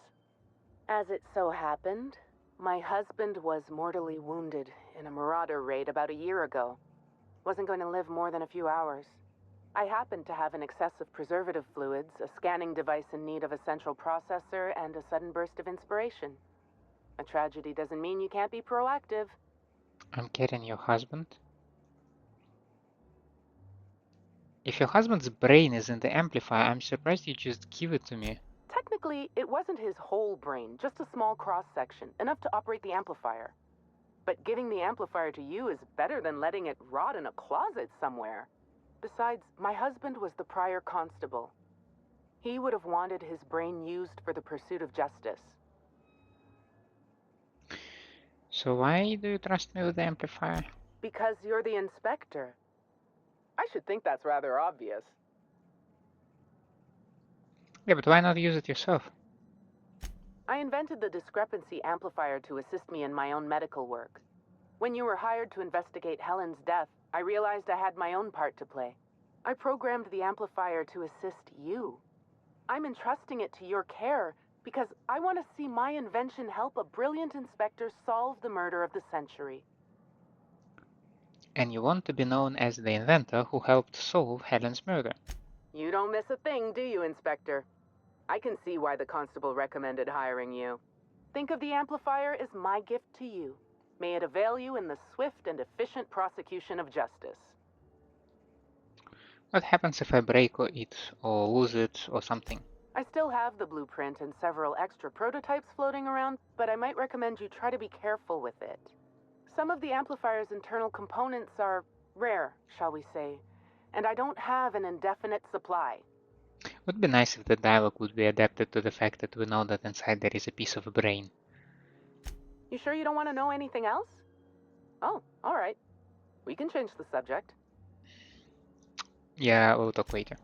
Speaker 7: As it so happened, my husband was mortally wounded in a marauder raid about a year ago. Wasn't going to live more than a few hours. I happened to have an excess of preservative fluids, a scanning device in need of a central processor, and a sudden burst of inspiration. A tragedy doesn't mean you can't be proactive.
Speaker 1: I'm kidding, your husband? If your husband's brain is in the amplifier, I'm surprised you just give it to me.
Speaker 7: Technically, it wasn't his whole brain, just a small cross-section, enough to operate the amplifier. But giving the amplifier to you is better than letting it rot in a closet somewhere. Besides, my husband was the prior constable. He would have wanted his brain used for the pursuit of justice.
Speaker 1: So why do you trust me with the amplifier?
Speaker 7: Because you're the inspector. I should think that's rather obvious.
Speaker 1: Yeah, but why not use it yourself?
Speaker 7: I invented the discrepancy amplifier to assist me in my own medical work. When you were hired to investigate Helen's death, I realized I had my own part to play. I programmed the amplifier to assist you. I'm entrusting it to your care because I want to see my invention help a brilliant inspector solve the murder of the century.
Speaker 1: And you want to be known as the inventor who helped solve Helen's murder.
Speaker 7: You don't miss a thing, do you, Inspector? I can see why the constable recommended hiring you. Think of the amplifier as my gift to you. May it avail you in the swift and efficient prosecution of justice.
Speaker 1: What happens if I break it, or lose it, or something?
Speaker 7: I still have the blueprint and several extra prototypes floating around, but I might recommend you try to be careful with it. Some of the amplifier's internal components are rare, shall we say, and I don't have an indefinite supply.
Speaker 1: Would be nice if the dialogue would be adapted to the fact that we know that inside there is a piece of a brain.
Speaker 7: You sure you don't want to know anything else? Oh, all right. We can change the subject.
Speaker 1: Yeah, we'll talk later.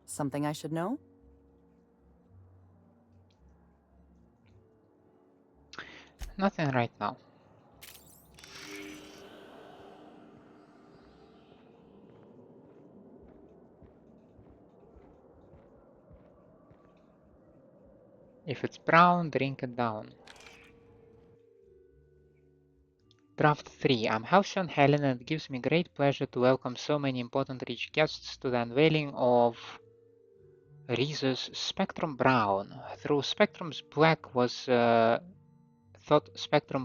Speaker 16: Something I should know?
Speaker 1: Nothing right now. If it's brown, drink it down. Draft 3. I'm Halcyon Helen and it gives me great pleasure to welcome so many important rich guests to the unveiling of Rizzo's Spectrum Brown. Thought Spectrum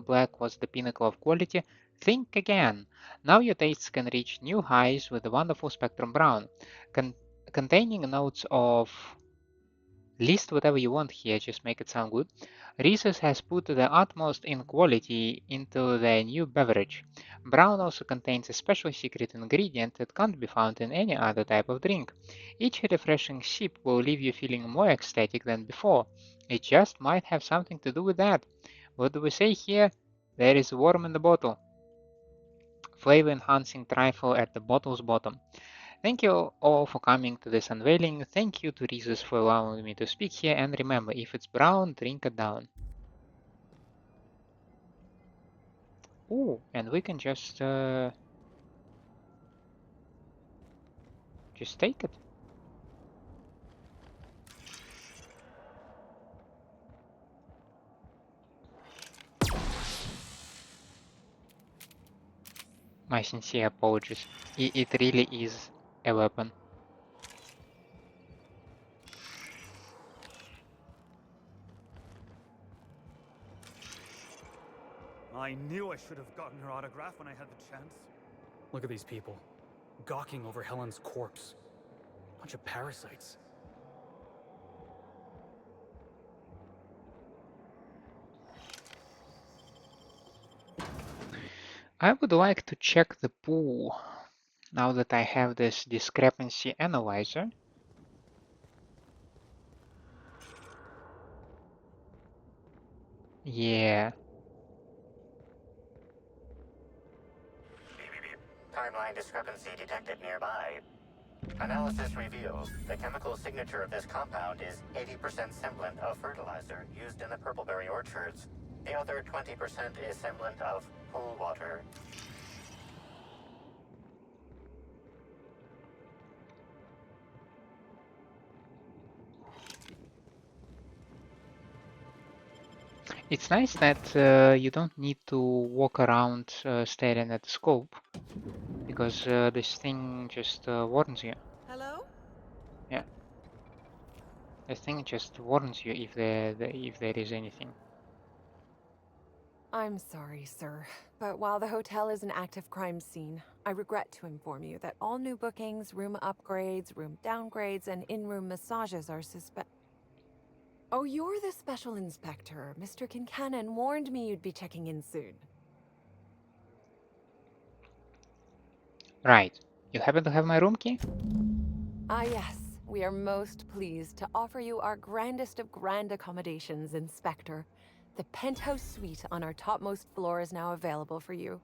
Speaker 1: Black was the pinnacle of quality. Think again. Now your tastes can reach new highs with the wonderful Spectrum Brown, containing notes of list whatever you want here, just make it sound good. Rizzo's has put the utmost in quality into their new beverage. Brown also contains a special secret ingredient that can't be found in any other type of drink. Each refreshing sip will leave you feeling more ecstatic than before. It just might have something to do with that. What do we say here? There is worm in the bottle. Flavor enhancing trifle at the bottle's bottom. Thank you all for coming to this unveiling. Thank you to Rizos for allowing me to speak here. And remember, if it's brown, drink it down. Ooh, and we can just take it. My sincere apologies. It really is a weapon.
Speaker 3: I knew I should have gotten her autograph when I had the chance. Look at these people, gawking over Helen's corpse. Bunch of parasites.
Speaker 1: I would like to check the pool now that I have this discrepancy analyzer. Yeah.
Speaker 17: Timeline discrepancy detected nearby. Analysis reveals the chemical signature of this compound is 80% semblant of fertilizer used in the purpleberry orchards. The other 20% is semblant of pool water.
Speaker 1: It's nice that you don't need to walk around staring at the scope, because this thing just warns you.
Speaker 6: Hello?
Speaker 1: Yeah. This thing just warns you if there is anything.
Speaker 18: I'm sorry, sir, but while the hotel is an active crime scene, I regret to inform you that all new bookings, room upgrades, room downgrades, and in-room massages are Oh, you're the special inspector. Mr. Kincannon warned me you'd be checking in soon.
Speaker 1: Right. You happen to have my room key?
Speaker 18: Ah, yes. We are most pleased to offer you our grandest of grand accommodations, Inspector. The penthouse suite on our topmost floor is now available for you.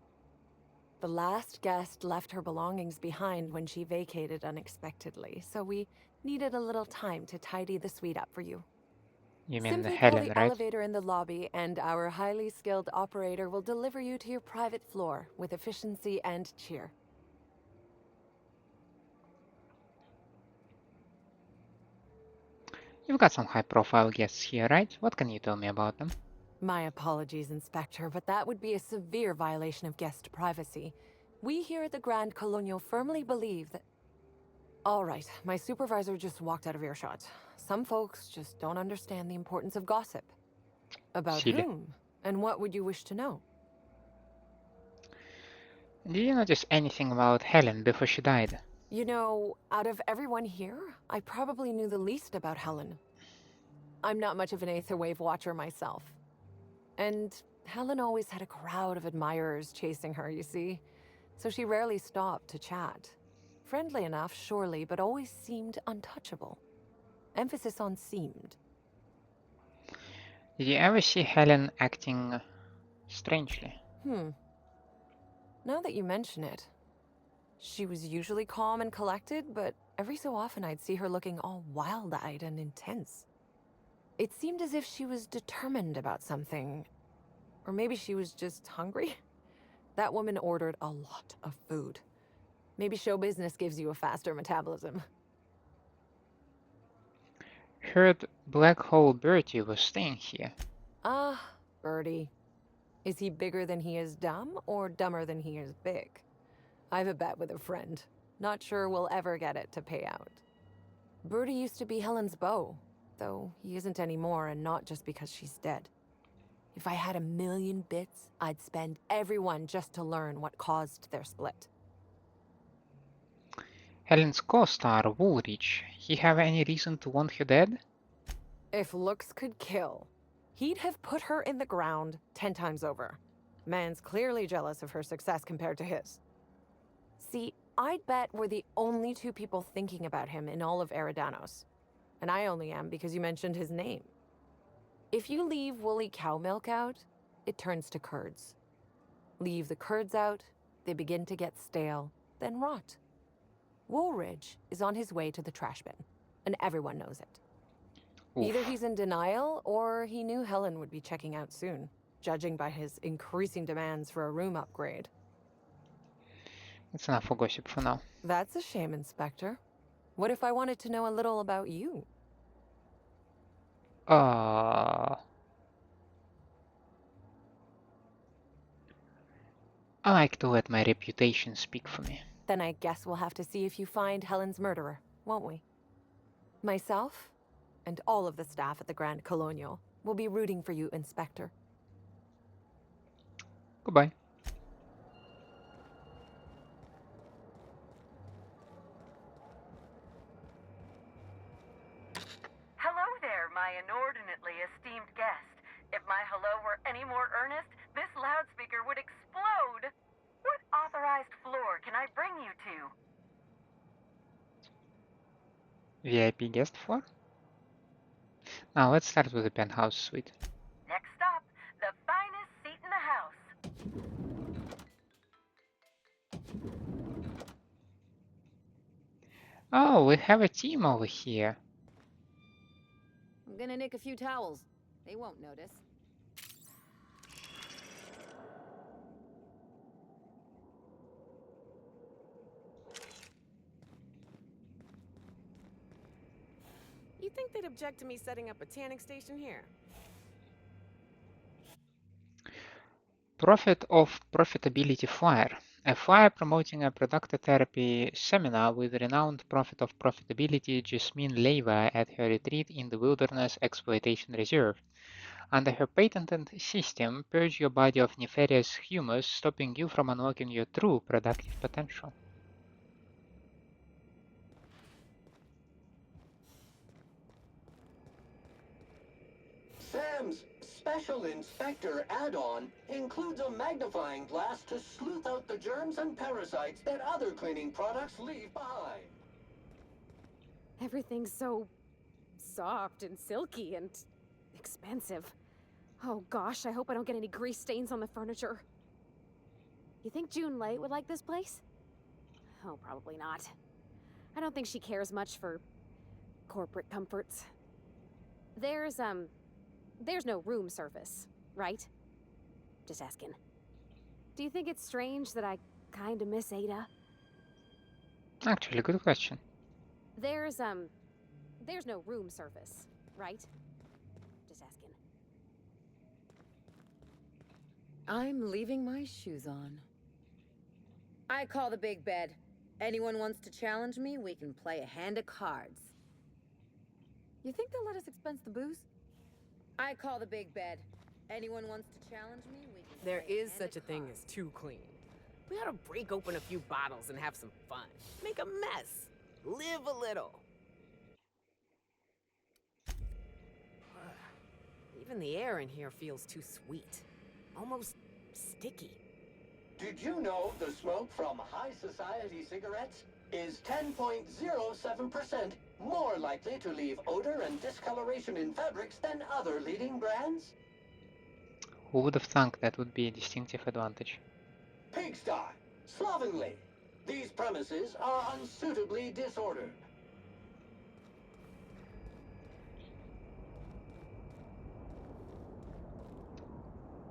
Speaker 18: The last guest left her belongings behind when she vacated unexpectedly, so we needed a little time to tidy the suite up for you.
Speaker 1: You mean
Speaker 18: Simply call
Speaker 1: Helen,
Speaker 18: the
Speaker 1: right?
Speaker 18: elevator in the lobby, and our highly skilled operator will deliver you to your private floor with efficiency and cheer.
Speaker 1: You've got some high-profile guests here, right? What can you tell me about them?
Speaker 18: My apologies, Inspector, but that would be a severe violation of guest privacy. We here at the Grand Colonial firmly believe that... All right, my supervisor just walked out of earshot. Some folks just don't understand the importance of gossip. About
Speaker 1: Silly.
Speaker 18: whom? And what would you wish to know?
Speaker 1: Did you notice anything about Helen before she died?
Speaker 18: You know, out of everyone here, I probably knew the least about Helen. I'm not much of an Aetherwave watcher myself. And Helen always had a crowd of admirers chasing her, you see. So she rarely stopped to chat. Friendly enough, surely, but always seemed untouchable. Emphasis on seemed.
Speaker 1: Did you ever see Helen acting strangely?
Speaker 18: Now that you mention it, she was usually calm and collected, but every so often I'd see her looking all wild-eyed and intense. It seemed as if she was determined about something. Or maybe she was just hungry. That woman ordered a lot of food. Maybe show business gives you a faster metabolism.
Speaker 1: Heard Black Hole Bertie was staying here.
Speaker 18: Ah, Birdie. Is he bigger than he is dumb, or dumber than he is big? I've a bet with a friend. Not sure we'll ever get it to pay out. Birdie used to be Helen's beau, though he isn't anymore, and not just because she's dead. If I had 1,000,000 bits, I'd spend every one just to learn what caused their split.
Speaker 1: Helen's co-star, Woolrich, he have any reason to want her dead?
Speaker 18: If looks could kill, he'd have put her in the ground 10 times over. Man's clearly jealous of her success compared to his. See, I'd bet we're the only two people thinking about him in all of Eridanos. And I only am because you mentioned his name. If you leave woolly cow milk out, it turns to curds. Leave the curds out, they begin to get stale, then rot. Woolridge is on his way to the trash bin, and everyone knows it.
Speaker 1: Oof.
Speaker 18: Either he's in denial, or he knew Helen would be checking out soon, judging by his increasing demands for a room upgrade.
Speaker 1: That's enough for gossip for now.
Speaker 18: That's a shame, Inspector. What if I wanted to know a little about you?
Speaker 1: I like to let my reputation speak for me.
Speaker 18: Then I guess we'll have to see if you find Helen's murderer, won't we? Myself, and all of the staff at the Grand Colonial, will be rooting for you, Inspector.
Speaker 1: Goodbye.
Speaker 7: Hello there, my inordinately esteemed guest. If my hello were any more earnest, this loudspeaker would explode. What authorized floor can I bring you to?
Speaker 1: VIP guest floor? Now let's start with the penthouse suite.
Speaker 7: Next stop, the finest seat in the house.
Speaker 1: Oh, we have a team over here.
Speaker 6: I'm gonna nick a few towels. They won't notice.
Speaker 19: You think they'd object to me setting up a tanning station here?
Speaker 1: Prophet of Profitability Flyer. A flyer promoting a productotherapy seminar with renowned prophet of profitability Jasmine Leiva at her retreat in the Wilderness Exploitation Reserve. Under her patented system, purge your body of nefarious humus, stopping you from unlocking your true productive potential.
Speaker 20: Sam's Special Inspector add-on includes a magnifying glass to sleuth out the germs and parasites that other cleaning products leave behind.
Speaker 8: Everything's so soft and silky and expensive. Oh gosh, I hope I don't get any grease stains on the furniture. You think June Light would like this place? Oh, probably not. I don't think she cares much for corporate comforts. There's no room service, right? Just asking. Do you think it's strange that I kinda miss Ada?
Speaker 1: Actually, good question.
Speaker 8: There's no room service, right? Just asking.
Speaker 6: I'm leaving my shoes on. I call the big bed. Anyone wants to challenge me, we can play a hand of cards. You think they'll let us expense the booze? I call the big bed. Anyone wants to challenge me, we can
Speaker 19: There
Speaker 6: play
Speaker 19: is
Speaker 6: hand
Speaker 19: such a
Speaker 6: of
Speaker 19: thing
Speaker 6: cards.
Speaker 19: as too clean. We ought to break open a few bottles and have some fun. Make a mess. Live a little. Even the air in here feels too sweet. Almost sticky.
Speaker 20: Did you know the smoke from high society cigarettes is 10.07% more likely to leave odor and discoloration in fabrics than other leading brands?
Speaker 1: Who would have thunk that would be a distinctive advantage?
Speaker 20: Pigsty, slovenly. These premises are unsuitably disordered.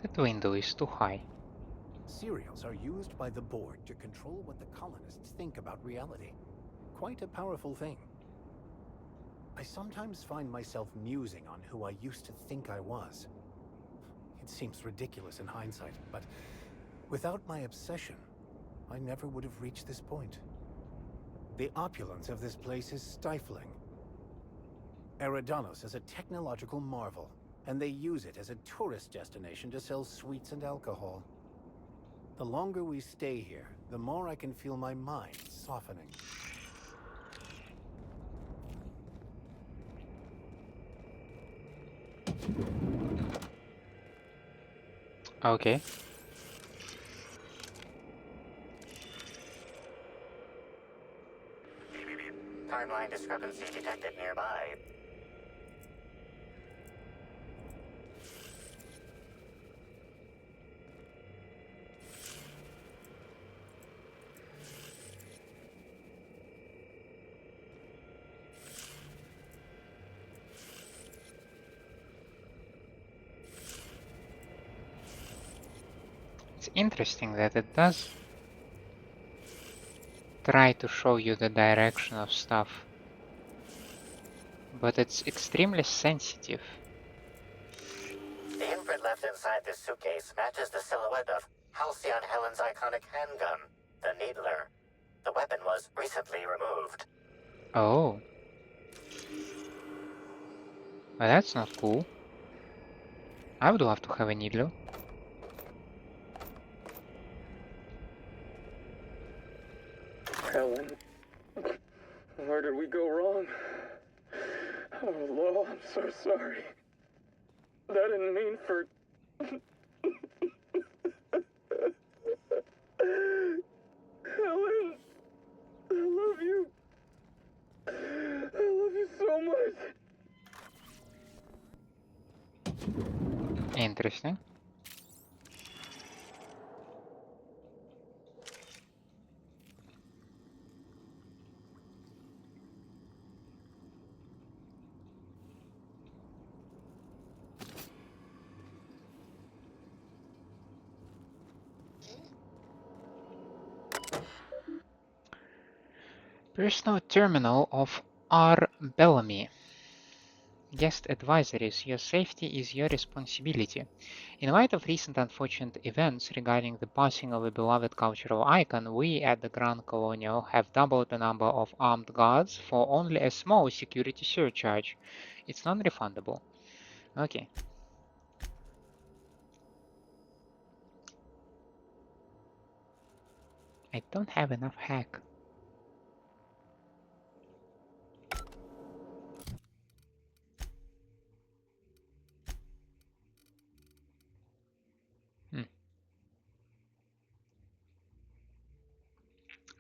Speaker 1: That window is too high.
Speaker 5: Serials are used by the board to control what the colonists think about reality. Quite a powerful thing. I sometimes find myself musing on who I used to think I was. It seems ridiculous in hindsight, but without my obsession, I never would have reached this point. The opulence of this place is stifling. Eridanos is a technological marvel, and they use it as a tourist destination to sell sweets and alcohol. The longer we stay here, the more I can feel my mind softening.
Speaker 1: Okay.
Speaker 17: Timeline discrepancy detected nearby.
Speaker 1: It's interesting that it does try to show you the direction of stuff, but it's extremely sensitive.
Speaker 17: The imprint left inside this suitcase matches the silhouette of Halcyon Helen's iconic handgun, the Needler. The weapon was recently removed.
Speaker 1: Oh. Well, that's not cool. I would love to have a needler.
Speaker 21: Helen, where did we go wrong? Oh, Lo, I'm so sorry. That didn't mean for... Helen, I love you. I love you so much.
Speaker 1: Interesting. Personal terminal of R. Bellamy. Guest advisories. Your safety is your responsibility. In light of recent unfortunate events regarding the passing of a beloved cultural icon, we at the Grand Colonial have doubled the number of armed guards for only a small security surcharge. It's non-refundable. Okay. I don't have enough hack.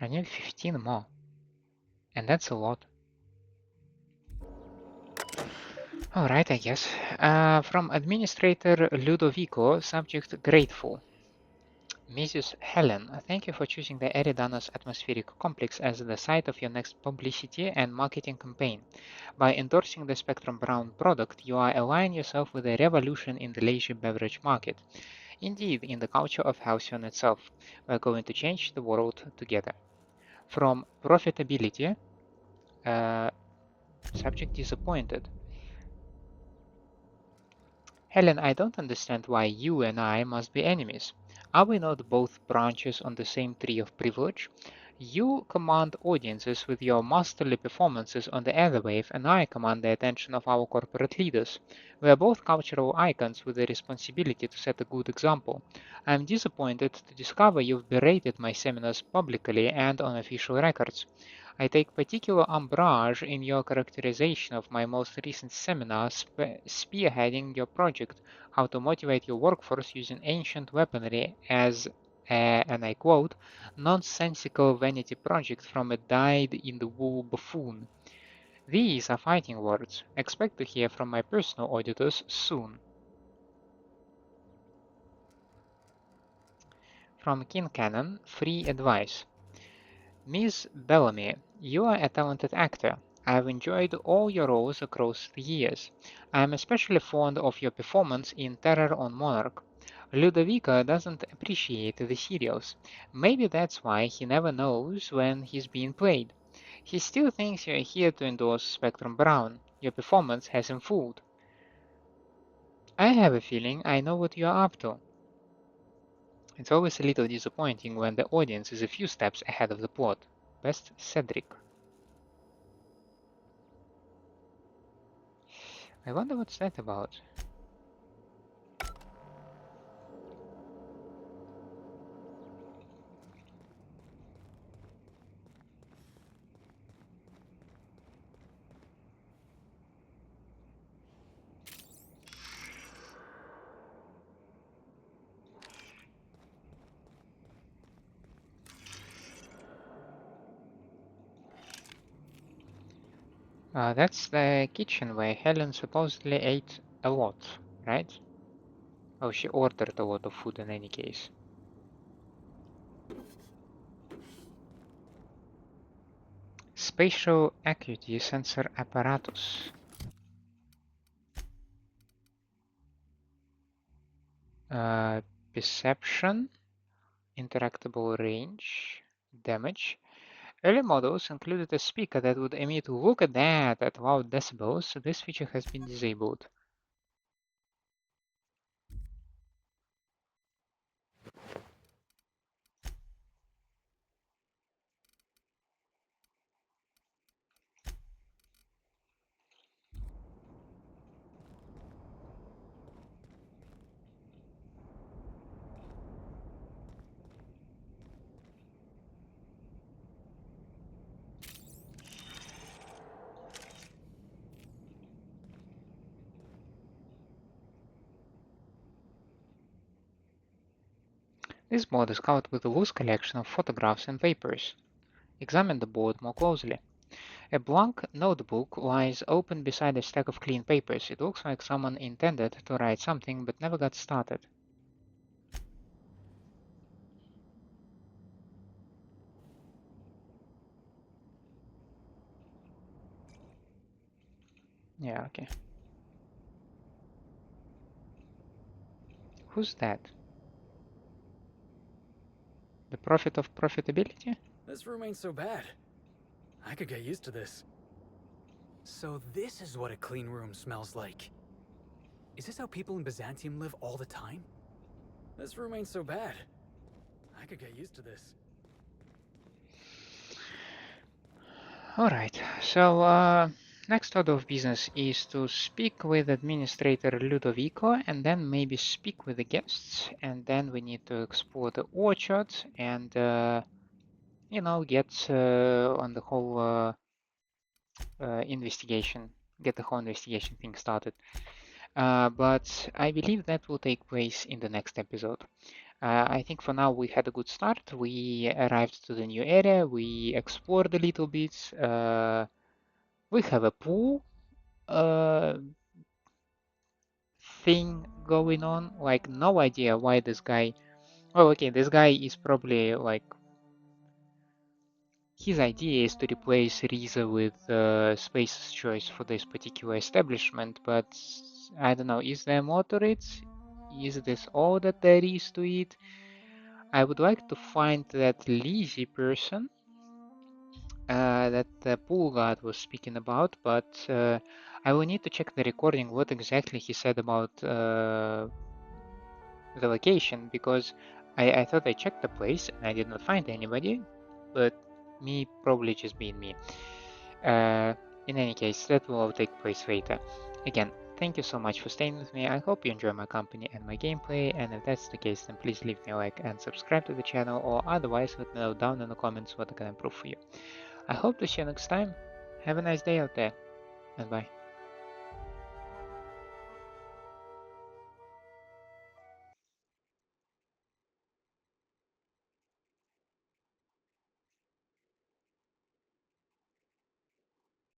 Speaker 1: I need 15 more. And that's a lot. Alright, I guess. From Administrator Ludovico, subject grateful. Mrs. Helen, thank you for choosing the Eridanos Atmospheric Complex as the site of your next publicity and marketing campaign. By endorsing the Spectrum Brown product, you are aligning yourself with a revolution in the leisure beverage market. Indeed, in the culture of Halcyon itself. We're going to change the world together. From profitability, subject disappointed. Helen, I don't understand why you and I must be enemies. Are we not both branches on the same tree of privilege? You command audiences with your masterly performances on the airwave, and I command the attention of our corporate leaders. We are both cultural icons with the responsibility to set a good example. I am disappointed to discover you've berated my seminars publicly and on official records. I take particular umbrage in your characterization of my most recent seminar spearheading your project, How to Motivate Your Workforce Using Ancient Weaponry as and I quote, nonsensical vanity project from a dyed-in-the-wool buffoon. These are fighting words. Expect to hear from my personal auditors soon. From King Cannon, free advice. Miss Bellamy, you are a talented actor. I have enjoyed all your roles across the years. I am especially fond of your performance in Terror on Monarch. Ludovico doesn't appreciate the serials. Maybe that's why he never knows when he's being played. He still thinks you're here to endorse Spectrum Brown. Your performance has him fooled. I have a feeling I know what you are up to. It's always a little disappointing when the audience is a few steps ahead of the plot. Best Cedric. I wonder what's that about. That's the kitchen where Helen supposedly ate a lot, right? Oh, she ordered a lot of food in any case. Spatial acuity sensor apparatus. Perception, interactable range, damage. Early models included a speaker that would emit "look at that" at loud decibels, so this feature has been disabled. This board is covered with a loose collection of photographs and papers. Examine the board more closely. A blank notebook lies open beside a stack of clean papers. It looks like someone intended to write something but never got started. Yeah, okay. Who's that? The prophet of profitability?
Speaker 3: This room ain't so bad. I could get used to this. So this is what a clean room smells like. Is this how people in Byzantium live all the time? This room ain't so bad. I could get used to this.
Speaker 1: Alright, so next order of business is to speak with Administrator Ludovico and then maybe speak with the guests, and then we need to explore the orchard and you know, get on the whole investigation, get the whole investigation thing started. But I believe that will take place in the next episode. I think for now we had a good start. We arrived to the new area, we explored a little bit. We have a pool thing going on. Like, no idea why this guy. Oh, okay, this guy is probably like. His idea is to replace Rizzo with Space's choice for this particular establishment, but I don't know, is there more to it? Is this all that there is to it? I would like to find that Lizzie person that the pool guard was speaking about, but I will need to check the recording what exactly he said about the location, because I thought I checked the place and I did not find anybody, but me probably just being me. In any case, that will all take place later. Again, thank you so much for staying with me. I hope you enjoy my company and my gameplay, and if that's the case, then please leave me a like and subscribe to the channel, or otherwise let me know down in the comments what I can improve for you. I hope to see you next time. Have a nice day out there, and bye.